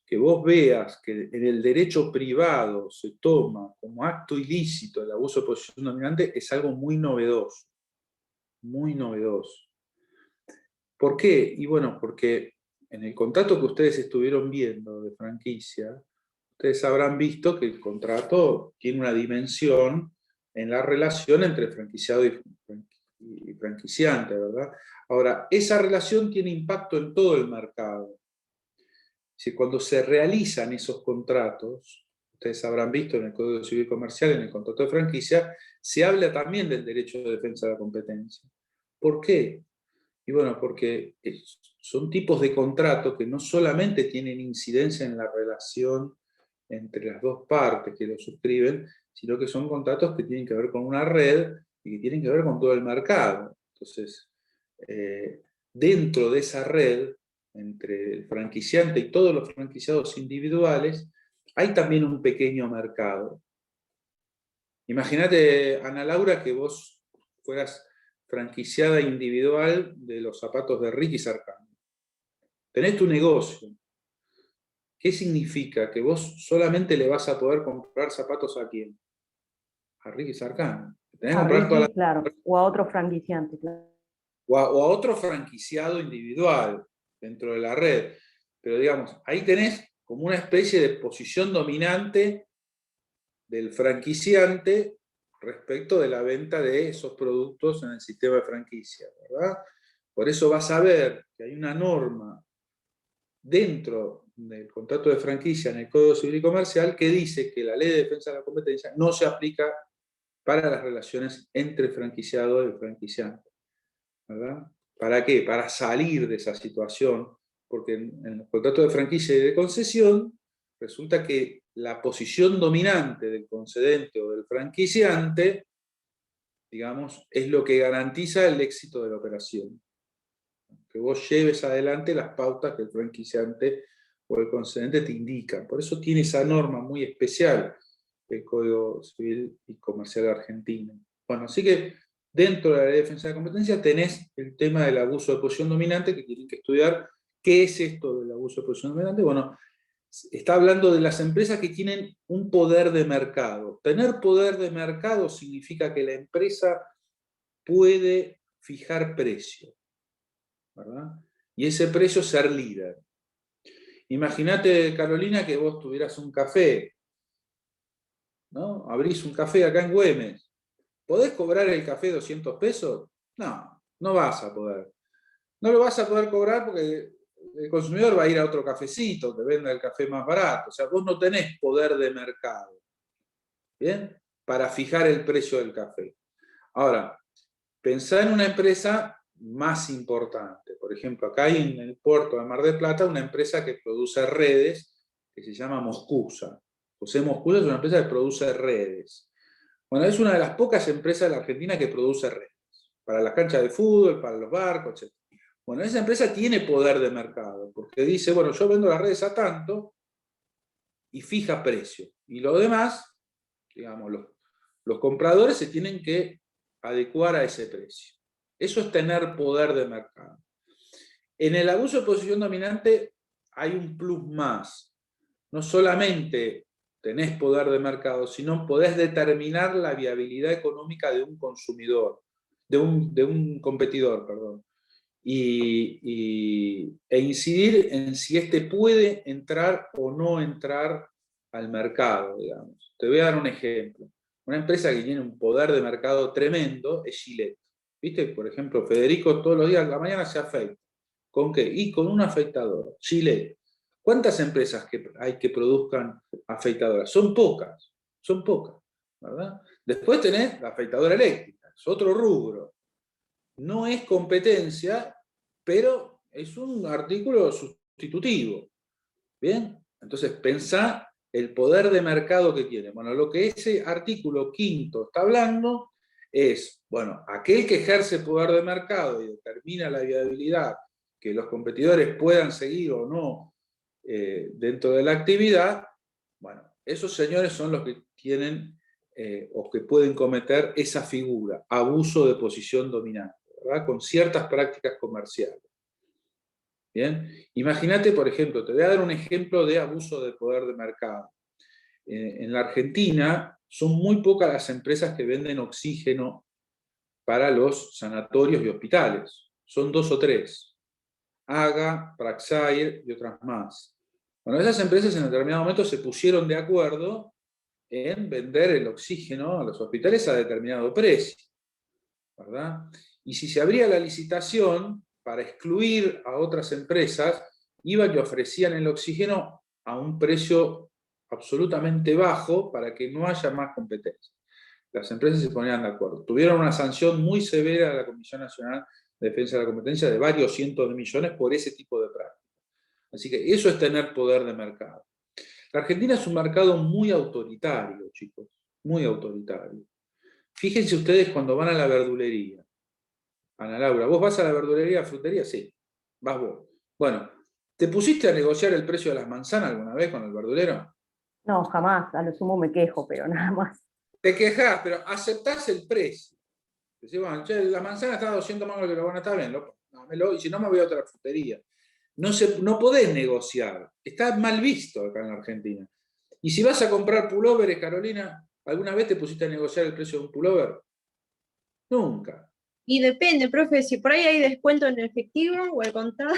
que vos veas que en el derecho privado se toma como acto ilícito el abuso de posición dominante es algo muy novedoso. Muy novedoso. ¿Por qué? Y bueno, porque en el contrato que ustedes estuvieron viendo de franquicia, ustedes habrán visto que el contrato tiene una dimensión en la relación entre franquiciado y franquiciante, ¿verdad? Ahora, esa relación tiene impacto en todo el mercado. Si cuando se realizan esos contratos, ustedes habrán visto en el Código Civil Comercial, en el contrato de franquicia, se habla también del derecho de defensa de la competencia. ¿Por qué? Y bueno, porque son tipos de contrato que no solamente tienen incidencia en la relación entre las dos partes que lo suscriben, sino que son contratos que tienen que ver con una red y que tienen que ver con todo el mercado. Entonces, dentro de esa red, entre el franquiciante y todos los franquiciados individuales, hay también un pequeño mercado. Imagínate, Ana Laura, que vos fueras franquiciada individual de los zapatos de Ricky Sarkany. Tenés tu negocio. ¿Qué significa? Que vos solamente le vas a poder comprar zapatos ¿a quién? A Ricky Sarkán. Tenés que A comprar toda Ricky, claro, o a otro franquiciante, claro. o a otro franquiciado individual dentro de la red. Pero digamos, ahí tenés como una especie de posición dominante del franquiciante respecto de la venta de esos productos en el sistema de franquicia, ¿verdad? Por eso vas a ver que hay una norma dentro del contrato de franquicia en el Código Civil y Comercial que dice que la Ley de Defensa de la Competencia no se aplica para las relaciones entre franquiciado y franquiciante, ¿verdad? ¿Para qué? Para salir de esa situación, porque en los contratos de franquicia y de concesión resulta que la posición dominante del concedente o del franquiciante, digamos, es lo que garantiza el éxito de la operación. Que vos lleves adelante las pautas que el franquiciante o el concedente te indican. Por eso tiene esa norma muy especial el Código Civil y Comercial argentino. Bueno, así que dentro de la Ley de Defensa de la Competencia tenés el tema del abuso de posición dominante, que tienen que estudiar qué es esto del abuso de posición dominante. Bueno, está hablando de las empresas que tienen un poder de mercado. Tener poder de mercado significa que la empresa puede fijar precio, ¿verdad? Y ese precio ser líder. Imagínate, Carolina, que vos tuvieras un café, ¿no? Abrís un café acá en Güemes. ¿Podés cobrar el café 200 pesos? No, no vas a poder. No lo vas a poder cobrar porque el consumidor va a ir a otro cafecito que venda el café más barato. O sea, vos no tenés poder de mercado, ¿bien? Para fijar el precio del café. Ahora, pensá en una empresa más importante. Por ejemplo, acá hay en el puerto de Mar del Plata una empresa que produce redes que se llama Moscusa. José Moscusa es una empresa que produce redes. Bueno, es una de las pocas empresas de la Argentina que produce redes. Para las canchas de fútbol, para los barcos, etc. Bueno, esa empresa tiene poder de mercado, porque dice, bueno, yo vendo las redes a tanto y fija precio. Y lo demás, digamos, los compradores se tienen que adecuar a ese precio. Eso es tener poder de mercado. En el abuso de posición dominante hay un plus más. No solamente tenés poder de mercado, sino podés determinar la viabilidad económica de un consumidor, de un competidor, perdón. E incidir en si éste puede entrar o no entrar al mercado, digamos. Te voy a dar un ejemplo. Una empresa que tiene un poder de mercado tremendo es Gillette. ¿Viste? Por ejemplo, Federico todos los días a la mañana se afeita. ¿Con qué? Y con una afeitadora. Gillette. ¿Cuántas empresas hay que produzcan afeitadoras? Son pocas, ¿verdad? Después tenés la afeitadora eléctrica, es otro rubro. No es competencia, pero es un artículo sustitutivo. ¿Bien? Entonces, pensá el poder de mercado que tiene. Bueno, lo que ese artículo quinto está hablando es, bueno, aquel que ejerce poder de mercado y determina la viabilidad que los competidores puedan seguir o no dentro de la actividad, bueno, esos señores son los que tienen o que pueden cometer esa figura, abuso de posición dominante, ¿verdad? Con ciertas prácticas comerciales. Bien, imagínate, por ejemplo, te voy a dar un ejemplo de abuso de poder de mercado. En la Argentina son muy pocas las empresas que venden oxígeno para los sanatorios y hospitales. Son 2 o 3. AGA, Praxair y otras más. Bueno, esas empresas en determinado momento se pusieron de acuerdo en vender el oxígeno a los hospitales a determinado precio, ¿verdad? Y si se abría la licitación para excluir a otras empresas, iba que ofrecían el oxígeno a un precio absolutamente bajo para que no haya más competencia. Las empresas se ponían de acuerdo. Tuvieron una sanción muy severa de la Comisión Nacional de Defensa de la Competencia de varios cientos de millones por ese tipo de prácticas. Así que eso es tener poder de mercado. La Argentina es un mercado muy autoritario, chicos, muy autoritario. Fíjense ustedes cuando van a la verdulería. Ana Laura, ¿vos vas a la verdulería, frutería? Sí, vas vos. Bueno, ¿te pusiste a negociar el precio de las manzanas alguna vez con el verdulero? No, jamás, a lo sumo me quejo, pero nada más. Te quejás, pero aceptás el precio. Decís, bueno, che, la manzana está a 200 mangos, pero bueno, está bien, dámelo, y si no me voy a otra frutería. no podés negociar. Está mal visto acá en Argentina. Y si vas a comprar pulóveres, Carolina, ¿alguna vez te pusiste a negociar el precio de un pullover? Nunca. Y depende, profe, si por ahí hay descuento en efectivo o al contado.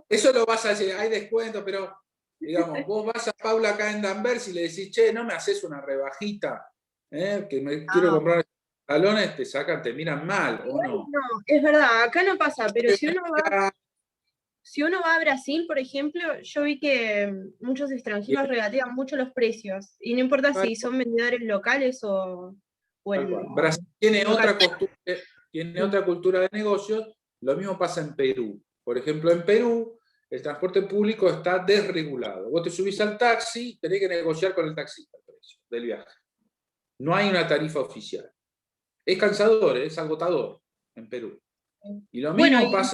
Eso lo vas a decir, hay descuento, pero digamos, vos vas a Paula acá en Danvers y le decís, che, ¿no me haces una rebajita? Que me quiero comprar talones, te sacan, te miran mal, ¿o no? No, es verdad, acá no pasa, pero si uno va a Brasil, por ejemplo, yo vi que muchos extranjeros regatean mucho los precios, y no importa si son vendedores locales o Brasil tiene local. otra costumbre, tiene otra cultura de negocios, lo mismo pasa en Perú. Por ejemplo, en Perú el transporte público está desregulado. Vos te subís al taxi, tenés que negociar con el taxista el precio del viaje. No hay una tarifa oficial. Es cansador, es agotador en Perú. Y lo mismo Bueno, pasa...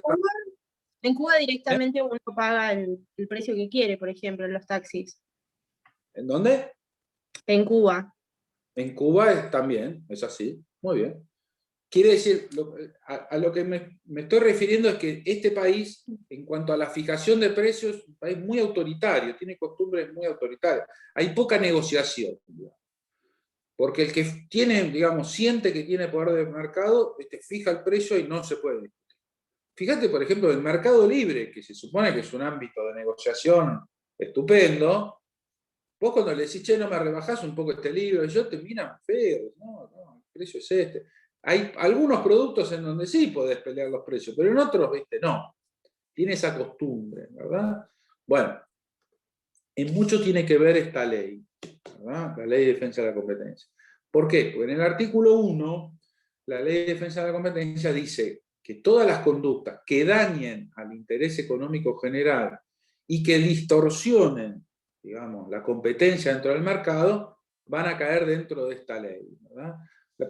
en Cuba directamente uno paga el precio que quiere, por ejemplo, en los taxis. ¿En dónde? En Cuba. En Cuba también, es así. Muy bien. Quiere decir, a lo que me estoy refiriendo es que este país, en cuanto a la fijación de precios, es un país muy autoritario, tiene costumbres muy autoritarias. Hay poca negociación, digamos. Porque el que tiene, digamos, siente que tiene poder de mercado, fija el precio y no se puede discutir. Fíjate, por ejemplo, el mercado libre, que se supone que es un ámbito de negociación estupendo, vos cuando le decís, che, no me rebajás un poco este libro, ellos te miran feo, no, el precio es este. Hay algunos productos en donde sí podés pelear los precios, pero en otros, viste, no. Tiene esa costumbre, ¿verdad? Bueno, en mucho tiene que ver esta ley, ¿verdad? La Ley de Defensa de la Competencia. ¿Por qué? Porque en el artículo 1, la Ley de Defensa de la Competencia dice que todas las conductas que dañen al interés económico general y que distorsionen, digamos, la competencia dentro del mercado, van a caer dentro de esta ley, ¿verdad?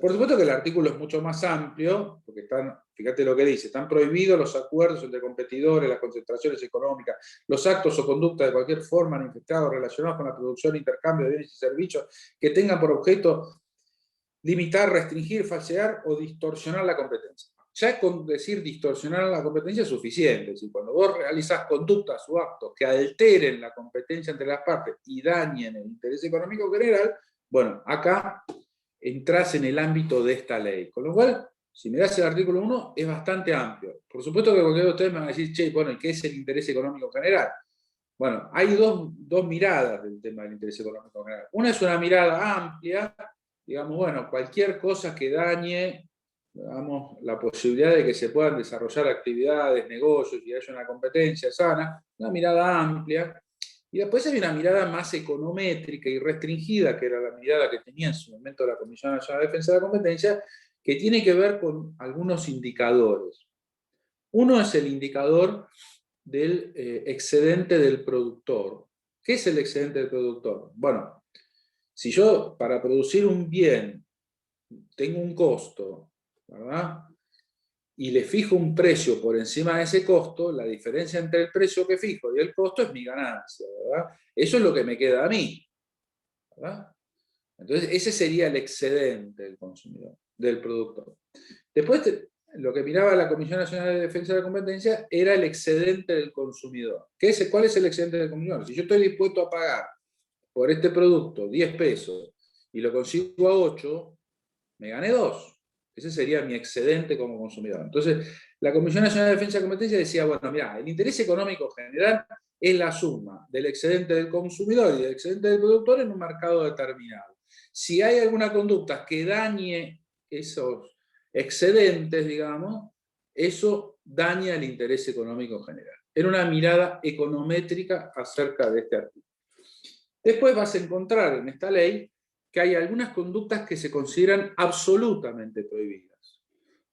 Por supuesto que el artículo es mucho más amplio, porque fíjate lo que dice, están prohibidos los acuerdos entre competidores, las concentraciones económicas, los actos o conductas de cualquier forma manifestados relacionados con la producción e intercambio de bienes y servicios que tengan por objeto limitar, restringir, falsear o distorsionar la competencia. Ya con decir distorsionar la competencia es suficiente. Es decir, cuando vos realizás conductas o actos que alteren la competencia entre las partes y dañen el interés económico general, bueno, acá entras en el ámbito de esta ley. Con lo cual, si me das el artículo 1, es bastante amplio. Por supuesto que cualquiera de ustedes me va a decir, che, bueno, ¿y qué es el interés económico general? Bueno, hay dos miradas del tema del interés económico general. Una es una mirada amplia, digamos, bueno, cualquier cosa que dañe, digamos, la posibilidad de que se puedan desarrollar actividades, negocios y haya una competencia sana, una mirada amplia. Y después hay una mirada más econométrica y restringida, que era la mirada que tenía en su momento la Comisión Nacional de Defensa de la Competencia, que tiene que ver con algunos indicadores. Uno es el indicador del excedente del productor. ¿Qué es el excedente del productor? Bueno, si yo para producir un bien tengo un costo, ¿verdad? Y le fijo un precio por encima de ese costo, la diferencia entre el precio que fijo y el costo es mi ganancia, ¿verdad? Eso es lo que me queda a mí, ¿verdad? Entonces, ese sería el excedente del consumidor, del productor. Después, lo que miraba la Comisión Nacional de Defensa de la Competencia era el excedente del consumidor. ¿Cuál es el excedente del consumidor? Si yo estoy dispuesto a pagar por este producto 10 pesos y lo consigo a 8, me gané 2. Ese sería mi excedente como consumidor. Entonces, la Comisión Nacional de Defensa de la Competencia decía, bueno, mirá, el interés económico general es la suma del excedente del consumidor y del excedente del productor en un mercado determinado. Si hay alguna conducta que dañe esos excedentes, digamos, eso daña el interés económico general. Era una mirada econométrica acerca de este artículo. Después vas a encontrar en esta ley que hay algunas conductas que se consideran absolutamente prohibidas.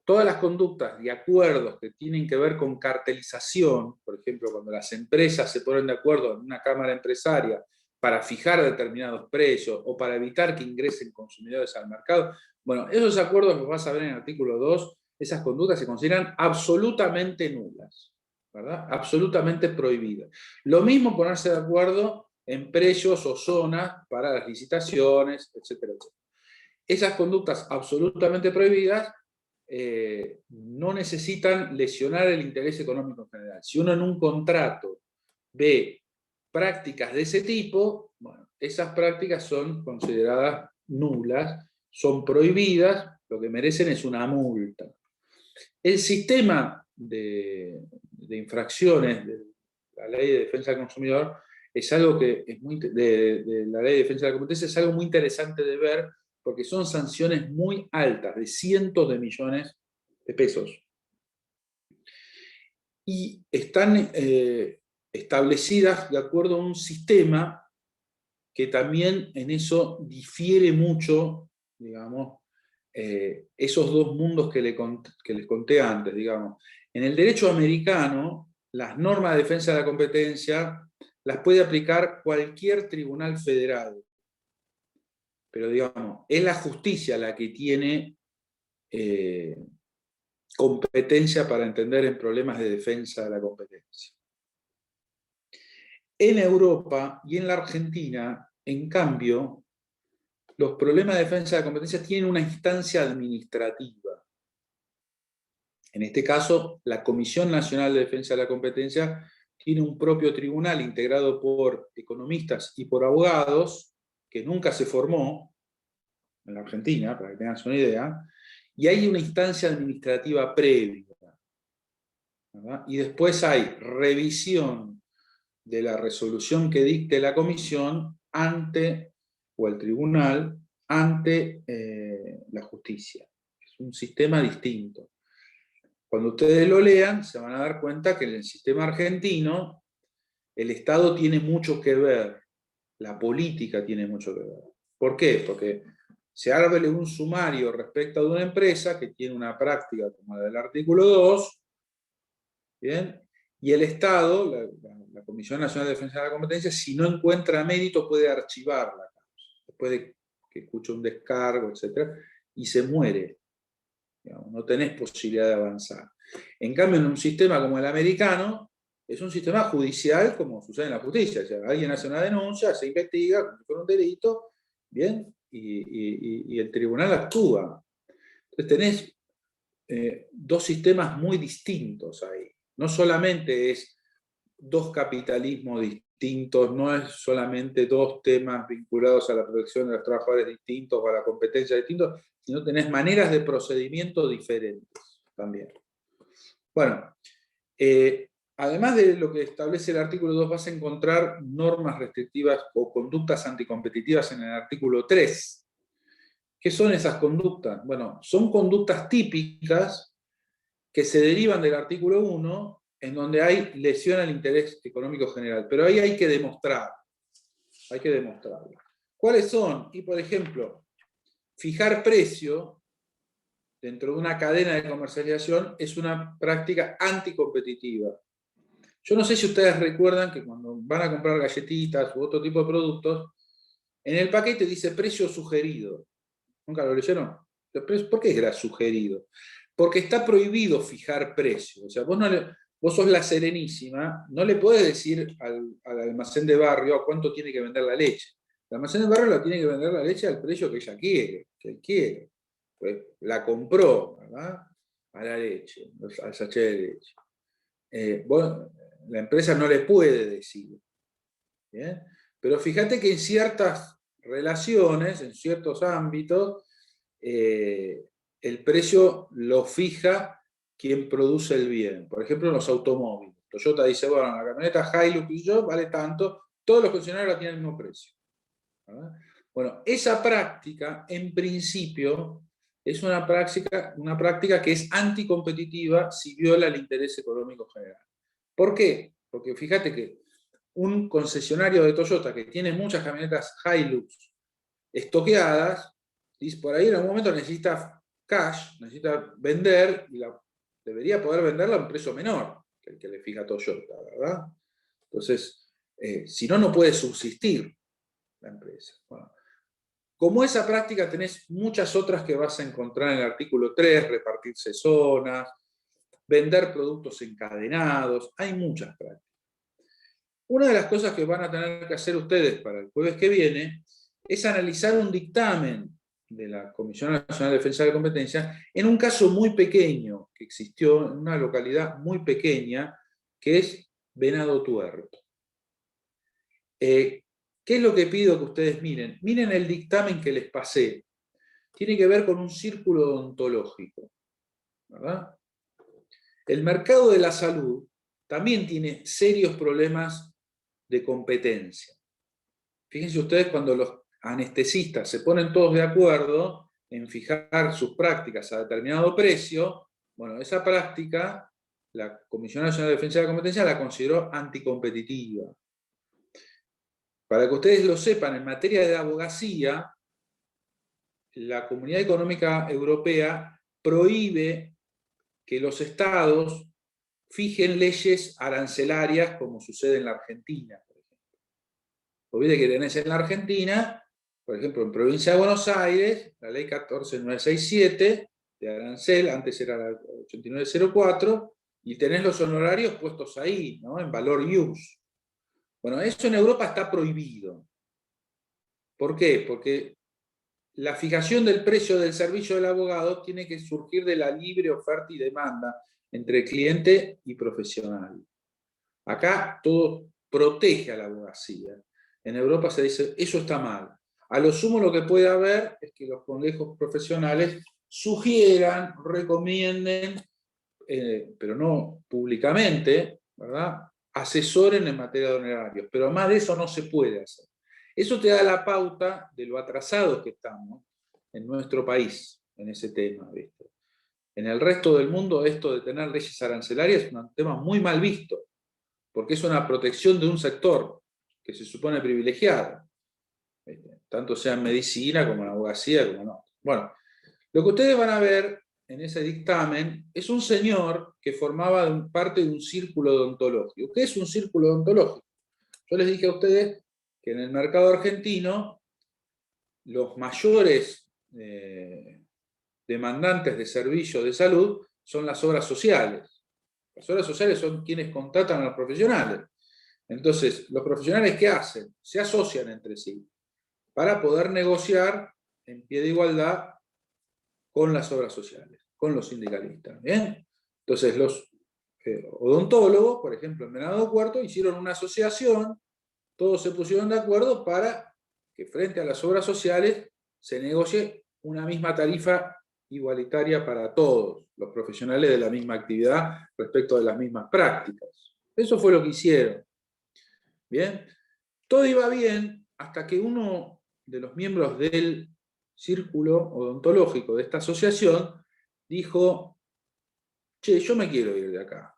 Todas las conductas y acuerdos que tienen que ver con cartelización, por ejemplo, cuando las empresas se ponen de acuerdo en una cámara empresaria para fijar determinados precios o para evitar que ingresen consumidores al mercado, bueno, esos acuerdos los vas a ver en el artículo 2, esas conductas se consideran absolutamente nulas, ¿verdad? Absolutamente prohibidas. Lo mismo ponerse de acuerdo en precios o zonas para las licitaciones, etcétera, etcétera. Esas conductas absolutamente prohibidas no necesitan lesionar el interés económico en general. Si uno en un contrato ve prácticas de ese tipo, bueno, esas prácticas son consideradas nulas, son prohibidas, lo que merecen es una multa. El sistema de infracciones de la Ley de Defensa del Consumidor es algo que es de la Ley de Defensa de la Competencia es algo muy interesante de ver, porque son sanciones muy altas, de cientos de millones de pesos. Y están establecidas de acuerdo a un sistema que también en eso difiere mucho, digamos, esos dos mundos que les conté antes, digamos. En el derecho americano, las normas de defensa de la competencia las puede aplicar cualquier tribunal federal. Pero, digamos, es la justicia la que tiene competencia para entender en problemas de defensa de la competencia. En Europa y en la Argentina, en cambio, los problemas de defensa de la competencia tienen una instancia administrativa. En este caso, la Comisión Nacional de Defensa de la Competencia tiene un propio tribunal integrado por economistas y por abogados, que nunca se formó en la Argentina, para que tengan una idea, y hay una instancia administrativa previa, ¿verdad? Y después hay revisión de la resolución que dicte la comisión o el tribunal ante la justicia. Es un sistema distinto. Cuando ustedes lo lean, se van a dar cuenta que en el sistema argentino el Estado tiene mucho que ver, la política tiene mucho que ver. ¿Por qué? Porque se abre un sumario respecto de una empresa que tiene una práctica como la del artículo 2, ¿bien? Y el Estado, la Comisión Nacional de Defensa de la Competencia, si no encuentra mérito, puede archivar la causa, después de que escuche un descargo, etc., y se muere. Digamos, no tenés posibilidad de avanzar. En cambio, en un sistema como el americano, es un sistema judicial como sucede en la justicia. O sea, alguien hace una denuncia, se investiga como si fuera un delito, ¿bien? Y el tribunal actúa. Entonces tenés dos sistemas muy distintos ahí. No solamente es dos capitalismos distintos, no es solamente dos temas vinculados a la protección de los trabajadores distintos o a la competencia distintos, sino tenés maneras de procedimiento diferentes también. Bueno, además de lo que establece el artículo 2, vas a encontrar normas restrictivas o conductas anticompetitivas en el artículo 3. ¿Qué son esas conductas? Bueno, son conductas típicas que se derivan del artículo 1, en donde hay lesión al interés económico general. Pero ahí hay que demostrarlo. Hay que demostrarlo. ¿Cuáles son? Y, por ejemplo, fijar precio dentro de una cadena de comercialización es una práctica anticompetitiva. Yo no sé si ustedes recuerdan que cuando van a comprar galletitas u otro tipo de productos, en el paquete dice precio sugerido. ¿Nunca lo leyeron? ¿Por qué era sugerido? Porque está prohibido fijar precio. O sea, vos sos la Serenísima, no le podés decir al almacén de barrio a cuánto tiene que vender la leche. El almacén de barrio la tiene que vender la leche al precio que ella quiere, que él quiere. Pues la compró, ¿verdad? A la leche, al sachet de leche. La empresa no le puede decir. ¿Bien? Pero fíjate que en ciertas relaciones, en ciertos ámbitos, el precio lo fija quien produce el bien. Por ejemplo, en los automóviles. Toyota dice, bueno, la camioneta Hilux y yo vale tanto, todos los concesionarios la tienen el mismo precio. ¿Verdad? Bueno, esa práctica, en principio, es una práctica que es anticompetitiva si viola el interés económico general. ¿Por qué? Porque fíjate que un concesionario de Toyota que tiene muchas camionetas Hilux estoqueadas, y por ahí en algún momento necesita cash, necesita vender, y debería poder venderla a un precio menor que el que le fija Toyota, ¿verdad? Entonces, si no, no puede subsistir la empresa. Bueno, como esa práctica tenés muchas otras que vas a encontrar en el artículo 3, repartirse zonas, vender productos encadenados, hay muchas prácticas. Una de las cosas que van a tener que hacer ustedes para el jueves que viene es analizar un dictamen de la Comisión Nacional de Defensa de la Competencia en un caso muy pequeño que existió en una localidad muy pequeña, que es Venado Tuerto. ¿Qué es lo que pido que ustedes miren? Miren el dictamen que les pasé. Tiene que ver con un círculo odontológico, ¿verdad? El mercado de la salud también tiene serios problemas de competencia. Fíjense ustedes cuando los anestesistas se ponen todos de acuerdo en fijar sus prácticas a determinado precio, bueno, esa práctica la Comisión Nacional de Defensa de la Competencia la consideró anticompetitiva. Para que ustedes lo sepan, en materia de abogacía, la Comunidad Económica Europea prohíbe que los estados fijen leyes arancelarias como sucede en la Argentina, por ejemplo. Olvide que tenés en la Argentina, por ejemplo, en Provincia de Buenos Aires, la ley 14967 de arancel, antes era la 8904, y tenés los honorarios puestos ahí, ¿no? En valor ius. Bueno, eso en Europa está prohibido. ¿Por qué? Porque la fijación del precio del servicio del abogado tiene que surgir de la libre oferta y demanda entre cliente y profesional. Acá todo protege a la abogacía. En Europa se dice, eso está mal. A lo sumo lo que puede haber es que los colegios profesionales sugieran, recomienden, pero no públicamente, ¿verdad?, asesoren en materia de honorarios. Pero más de eso no se puede hacer. Eso te da la pauta de lo atrasados que estamos en nuestro país en ese tema, ¿viste? En el resto del mundo esto de tener leyes arancelarias es un tema muy mal visto, porque es una protección de un sector que se supone privilegiado, ¿viste? Tanto sea en medicina como en abogacía, como no. Bueno, lo que ustedes van a ver en ese dictamen es un señor que formaba parte de un círculo odontológico. ¿Qué es un círculo odontológico? Yo les dije a ustedes que en el mercado argentino los mayores demandantes de servicios de salud son las obras sociales. Las obras sociales son quienes contratan a los profesionales. Entonces, ¿los profesionales qué hacen? Se asocian entre sí para poder negociar en pie de igualdad con las obras sociales, con los sindicalistas. ¿Bien? Entonces, los odontólogos, por ejemplo, en Venado Tuerto, hicieron una asociación, todos se pusieron de acuerdo para que frente a las obras sociales se negocie una misma tarifa igualitaria para todos los profesionales de la misma actividad respecto de las mismas prácticas. Eso fue lo que hicieron. Bien, todo iba bien hasta que uno de los miembros del círculo odontológico de esta asociación dijo, che, yo me quiero ir de acá.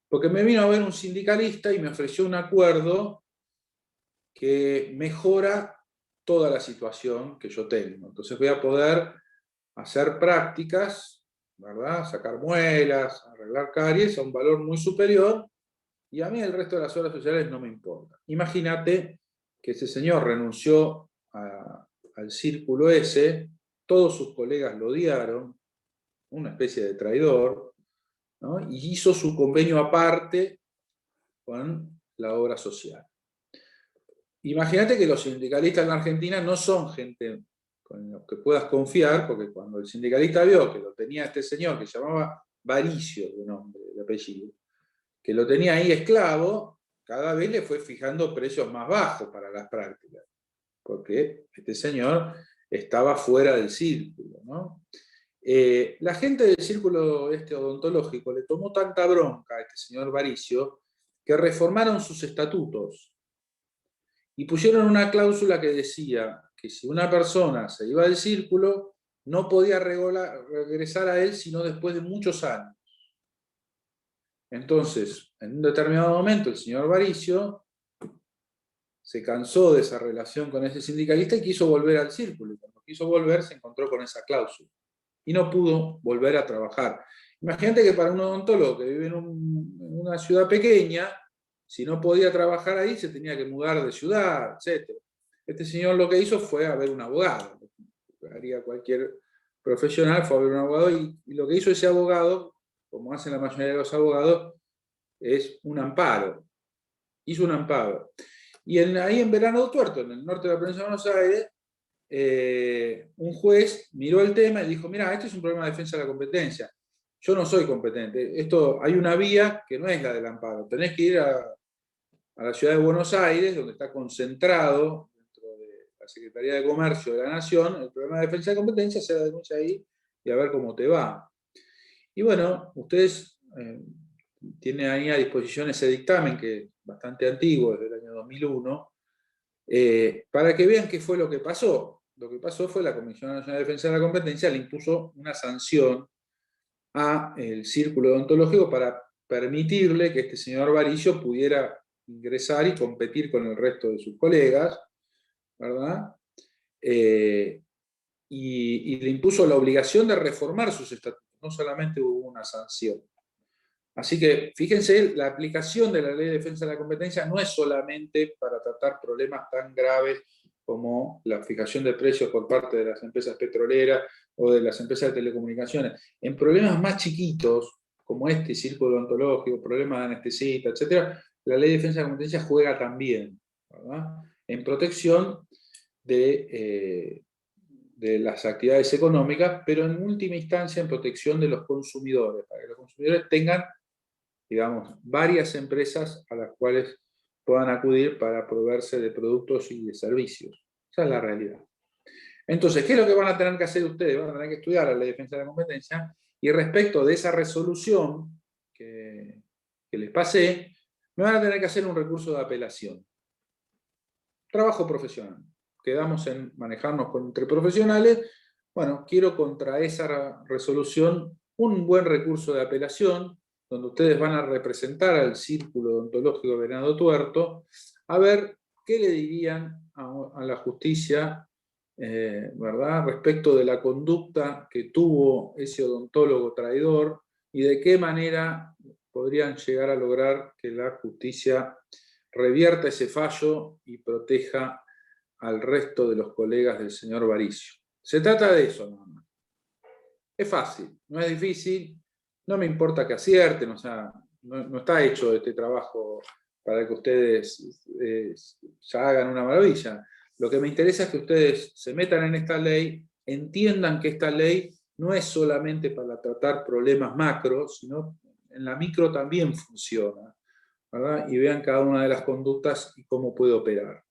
Porque me vino a ver un sindicalista y me ofreció un acuerdo que mejora toda la situación que yo tengo. Entonces voy a poder hacer prácticas, ¿verdad?, sacar muelas, arreglar caries a un valor muy superior, y a mí el resto de las obras sociales no me importa. Imagínate que ese señor renunció al círculo ese, todos sus colegas lo odiaron, una especie de traidor, ¿no?, y hizo su convenio aparte con la obra social. Imagínate que los sindicalistas en la Argentina no son gente con los que puedas confiar, porque cuando el sindicalista vio que lo tenía este señor, que se llamaba Varicio, de nombre, de apellido, que lo tenía ahí esclavo, cada vez le fue fijando precios más bajos para las prácticas, porque este señor estaba fuera del círculo, ¿no? La gente del círculo odontológico le tomó tanta bronca a este señor Varicio que reformaron sus estatutos y pusieron una cláusula que decía que si una persona se iba del círculo, no podía regresar a él sino después de muchos años. Entonces, en un determinado momento, el señor Varicio se cansó de esa relación con ese sindicalista y quiso volver al círculo. Y cuando quiso volver, se encontró con esa cláusula. Y no pudo volver a trabajar. Imagínate que para un odontólogo que vive en una ciudad pequeña, si no podía trabajar ahí, se tenía que mudar de ciudad, etc. Este señor lo que hizo fue a ver un abogado. Haría cualquier profesional, fue a ver un abogado, y lo que hizo ese abogado, como hacen la mayoría de los abogados, es un amparo. Hizo un amparo. Y ahí en Venado Tuerto, en el norte de la provincia de Buenos Aires, un juez miró el tema y dijo, mira, este es un problema de defensa de la competencia. Yo no soy competente. Hay una vía que no es la del amparo. Tenés que ir a la ciudad de Buenos Aires, donde está concentrado dentro de la Secretaría de Comercio de la Nación el problema de defensa de competencia, se la denuncia ahí y a ver cómo te va. Y bueno, ustedes tienen ahí a disposición ese dictamen, que es bastante antiguo, desde el año 2001, para que vean qué fue lo que pasó. Lo que pasó fue la Comisión Nacional de Defensa de la Competencia le impuso una sanción al círculo odontológico para permitirle que este señor Varillo pudiera ingresar y competir con el resto de sus colegas, ¿verdad? Y le impuso la obligación de reformar sus estatutos, no solamente hubo una sanción. Así que, fíjense, la aplicación de la Ley de Defensa de la Competencia no es solamente para tratar problemas tan graves como la fijación de precios por parte de las empresas petroleras o de las empresas de telecomunicaciones. En problemas más chiquitos, como este círculo odontológico, problemas de anestesista, etc., la Ley de Defensa de la Competencia juega también, ¿verdad?, en protección de las actividades económicas, pero en última instancia en protección de los consumidores, para que los consumidores tengan, digamos, varias empresas a las cuales puedan acudir para proveerse de productos y de servicios. Esa es la realidad. Entonces, ¿qué es lo que van a tener que hacer ustedes? Van a tener que estudiar la Ley de Defensa de la Competencia, y respecto de esa resolución que les pasé, me van a tener que hacer un recurso de apelación. Trabajo profesional. Quedamos en manejarnos entre profesionales. Bueno, quiero contra esa resolución un buen recurso de apelación, donde ustedes van a representar al Círculo Odontológico Venado Tuerto, a ver qué le dirían a la justicia, ¿verdad?, respecto de la conducta que tuvo ese odontólogo traidor y de qué manera podrían llegar a lograr que la justicia revierta ese fallo y proteja al resto de los colegas del señor Varillo. Se trata de eso, nada más. Es fácil, no es difícil, no me importa que acierten, o sea, no está hecho este trabajo para que ustedes ya hagan una maravilla. Lo que me interesa es que ustedes se metan en esta ley, entiendan que esta ley no es solamente para tratar problemas macros, sino en la micro también funciona, ¿verdad? Y vean cada una de las conductas y cómo puede operar.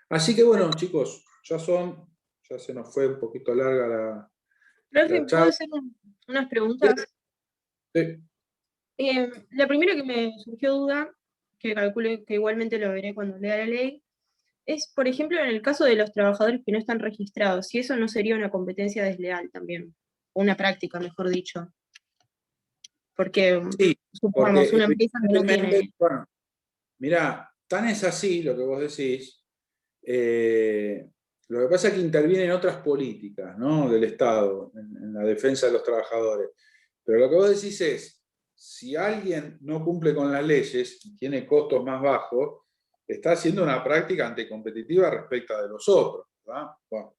Así que bueno, chicos, ya se nos fue un poquito larga la Profe, ¿puedo charla. hacer unas preguntas? Sí. La primera que me surgió duda, que calculo que igualmente lo veré cuando lea la ley, es, por ejemplo, en el caso de los trabajadores que no están registrados, si eso no sería una competencia desleal también, o una práctica, mejor dicho. Porque, Sí, supongamos, porque una empresa que no tiene... bueno, mirá, tan es así lo que vos decís, lo que pasa es que intervienen otras políticas, ¿no?, del Estado en la defensa de los trabajadores. Pero lo que vos decís es, si alguien no cumple con las leyes y tiene costos más bajos, está haciendo una práctica anticompetitiva respecto de los otros, ¿verdad? Bueno,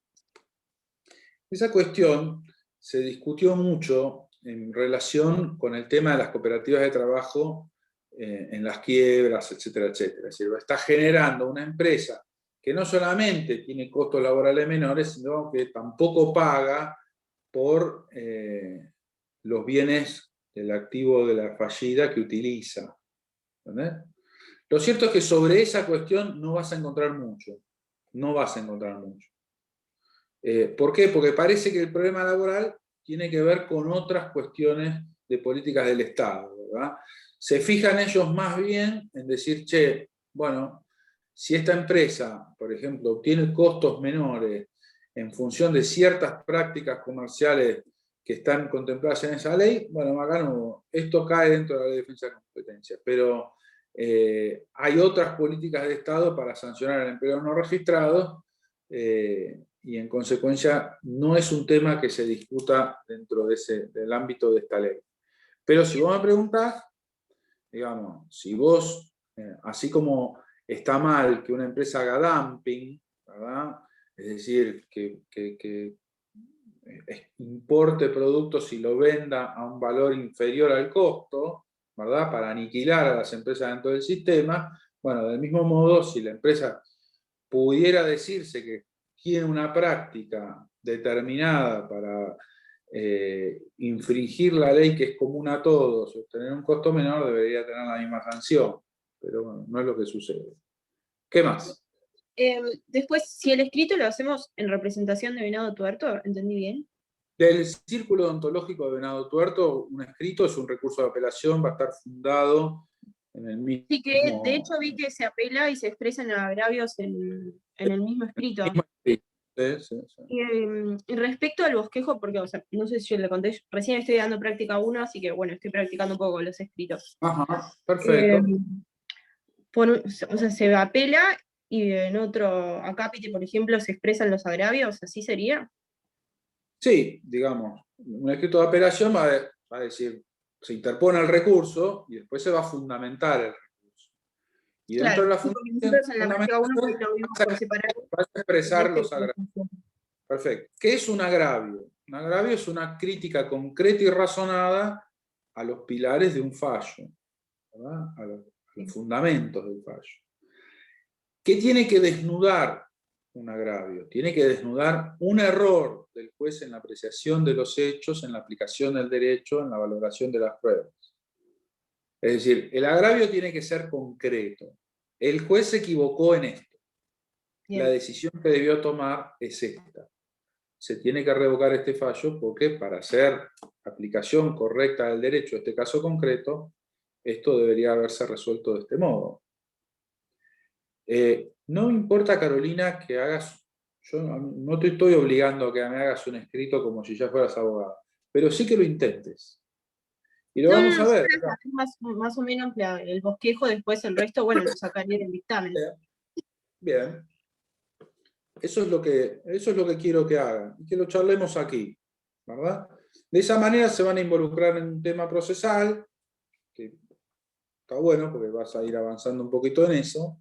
esa cuestión se discutió mucho en relación con el tema de las cooperativas de trabajo en las quiebras, etcétera, etcétera. Es decir, está generando una empresa que no solamente tiene costos laborales menores, sino que tampoco paga por los bienes del activo de la fallida que utiliza. ¿Entendés? Lo cierto es que sobre esa cuestión no vas a encontrar mucho. No vas a encontrar mucho. ¿Por qué? Porque parece que el problema laboral tiene que ver con otras cuestiones de políticas del Estado, ¿verdad? Se fijan ellos más bien en decir, che, bueno, si esta empresa, por ejemplo, obtiene costos menores en función de ciertas prácticas comerciales que están contempladas en esa ley, bueno, acá no, esto cae dentro de la Ley de Defensa de la Competencia, pero hay otras políticas de Estado para sancionar al empleo no registrado, y en consecuencia no es un tema que se discuta dentro del ámbito de esta ley. Pero si vos me preguntás, digamos, si vos, así como está mal que una empresa haga dumping, ¿verdad?, es decir, que importe productos y lo venda a un valor inferior al costo, ¿verdad?, para aniquilar a las empresas dentro del sistema, bueno, del mismo modo, si la empresa pudiera decirse que tiene una práctica determinada para infringir la ley que es común a todos, obtener un costo menor, debería tener la misma sanción. Pero bueno, no es lo que sucede. ¿Qué más? Después, si el escrito lo hacemos en representación de Venado Tuerto, ¿entendí bien? Del Círculo Odontológico de Venado Tuerto, un escrito es un recurso de apelación, va a estar fundado en el mismo... Sí, que de hecho vi que se apela y se expresan agravios en el mismo escrito. Sí. Y respecto al bosquejo, porque o sea, no sé si yo le conté, recién estoy dando práctica 1, así que bueno, estoy practicando un poco los escritos. Ajá, perfecto. O sea, se apela y en otro acápite, por ejemplo, se expresan los agravios, ¿así sería? Sí, digamos, un escrito de apelación va a decir, se interpone el recurso y después se va a fundamentar el recurso. Y dentro de la sí, porque fundamentación nosotros en la práctica 1 lo vimos por separado. vas a expresar los Este- agravios. Perfecto. ¿Qué es un agravio? Un agravio es una crítica concreta y razonada a los pilares de un fallo, ¿verdad? A los fundamentos del fallo. ¿Qué tiene que desnudar un agravio? Tiene que desnudar un error del juez en la apreciación de los hechos, en la aplicación del derecho, en la valoración de las pruebas. Es decir, el agravio tiene que ser concreto. El juez se equivocó en esto. Bien. La decisión que debió tomar es esta. Se tiene que revocar este fallo porque para hacer aplicación correcta del derecho, en este caso concreto, esto debería haberse resuelto de este modo. No me importa, Carolina, que hagas, yo no te estoy obligando a que me hagas un escrito como si ya fueras abogada, pero sí que lo intentes. Y lo vamos a ver. Más o menos el bosquejo, después el resto, bueno, lo sacaría del dictamen. Bien. Eso es lo que quiero que hagan, y que lo charlemos aquí, ¿verdad? De esa manera se van a involucrar en un tema procesal, que está bueno porque vas a ir avanzando un poquito en eso,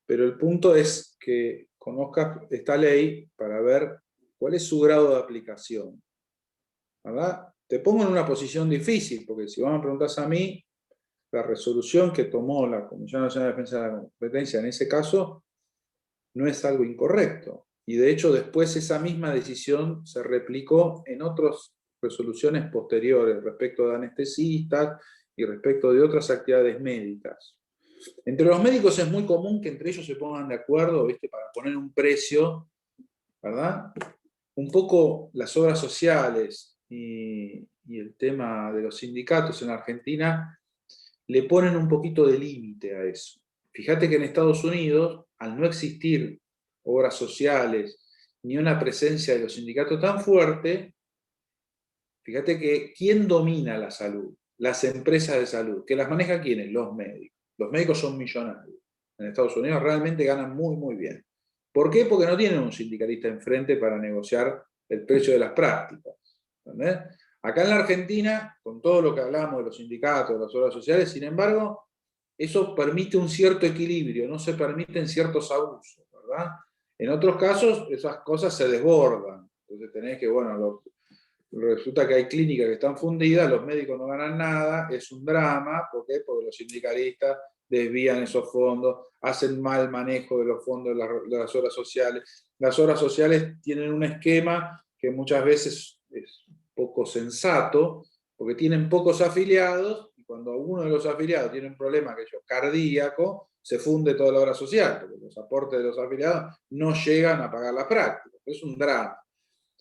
pero el punto es que conozcas esta ley para ver cuál es su grado de aplicación, ¿verdad? Te pongo en una posición difícil, porque si vos me preguntás a mí, la resolución que tomó la Comisión Nacional de Defensa de la Competencia en ese caso no es algo incorrecto. Y de hecho después esa misma decisión se replicó en otras resoluciones posteriores respecto de anestesistas y respecto de otras actividades médicas. Entre los médicos es muy común que entre ellos se pongan de acuerdo, ¿viste? Para poner un precio, ¿verdad? Un poco las obras sociales y el tema de los sindicatos en Argentina le ponen un poquito de límite a eso. Fíjate que en Estados Unidos, al no existir obras sociales ni una presencia de los sindicatos tan fuerte, fíjate que ¿quién domina la salud? Las empresas de salud. ¿Que las manejan quiénes? Los médicos. Los médicos son millonarios. En Estados Unidos realmente ganan muy, muy bien. ¿Por qué? Porque no tienen un sindicalista enfrente para negociar el precio de las prácticas. ¿Entendés? Acá en la Argentina, con todo lo que hablamos de los sindicatos, de las obras sociales, sin embargo, eso permite un cierto equilibrio, no se permiten ciertos abusos, ¿verdad? En otros casos, esas cosas se desbordan. Entonces tenés que, bueno, resulta que hay clínicas que están fundidas, los médicos no ganan nada, es un drama. ¿Por qué? Porque los sindicalistas desvían esos fondos, hacen mal manejo de los fondos de las obras sociales. Las obras sociales tienen un esquema que muchas veces es poco sensato, porque tienen pocos afiliados, y cuando uno de los afiliados tiene un problema cardíaco, se funde toda la obra social, porque los aportes de los afiliados no llegan a pagar la práctica. Es un drama.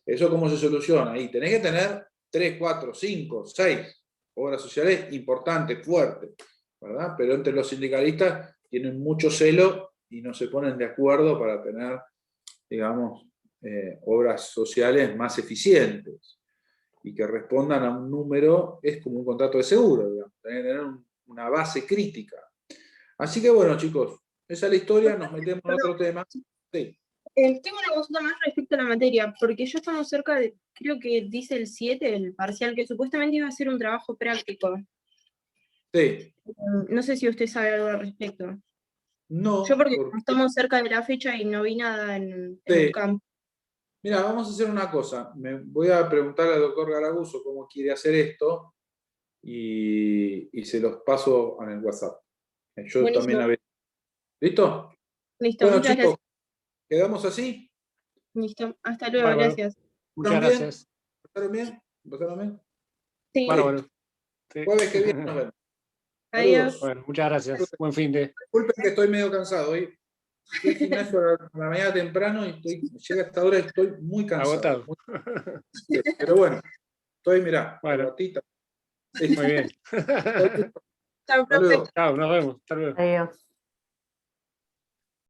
¿Eso cómo se soluciona? Y tenés que tener 3, 4, 5, 6 obras sociales importantes, fuertes, ¿verdad? Pero entre los sindicalistas tienen mucho celo y no se ponen de acuerdo para tener, digamos, obras sociales más eficientes y que respondan a un número. Es como un contrato de seguro, digamos, tenés que tener una base crítica. Así que bueno, chicos, esa es la historia, nos metemos en otro tema. Sí. Tengo una consulta más respecto a la materia, porque ya estamos cerca de, creo que dice el 7, el parcial, que supuestamente iba a ser un trabajo práctico. Sí. No sé si usted sabe algo al respecto. No. Yo porque estamos cerca de la fecha y no vi nada en el campo. Mira, vamos a hacer una cosa. Me voy a preguntarle al doctor Garaguso cómo quiere hacer esto y se los paso en el WhatsApp. Yo Buenísimo. también a ver. ¿Listo? Listo, Bueno, muchas chicos, gracias. ¿quedamos así? Listo. Hasta luego, Bárbaro. gracias. Muchas ¿También? gracias. ¿Pasaron bien? ¿Pasaron bien? Sí, Bárbaro. Sí. Jueves que viene nos vemos. adiós. Saludos. Bueno, muchas gracias. Buen fin de. Disculpen que estoy medio cansado hoy. Fui al gimnasio a la mañana temprano y llega esta hora y estoy muy cansado. Agotado. Pero bueno, estoy, mirá, Bueno. ratita. Muy bien. Chao, Hasta profe. luego. Chao, nos vemos. Hasta luego. Adiós.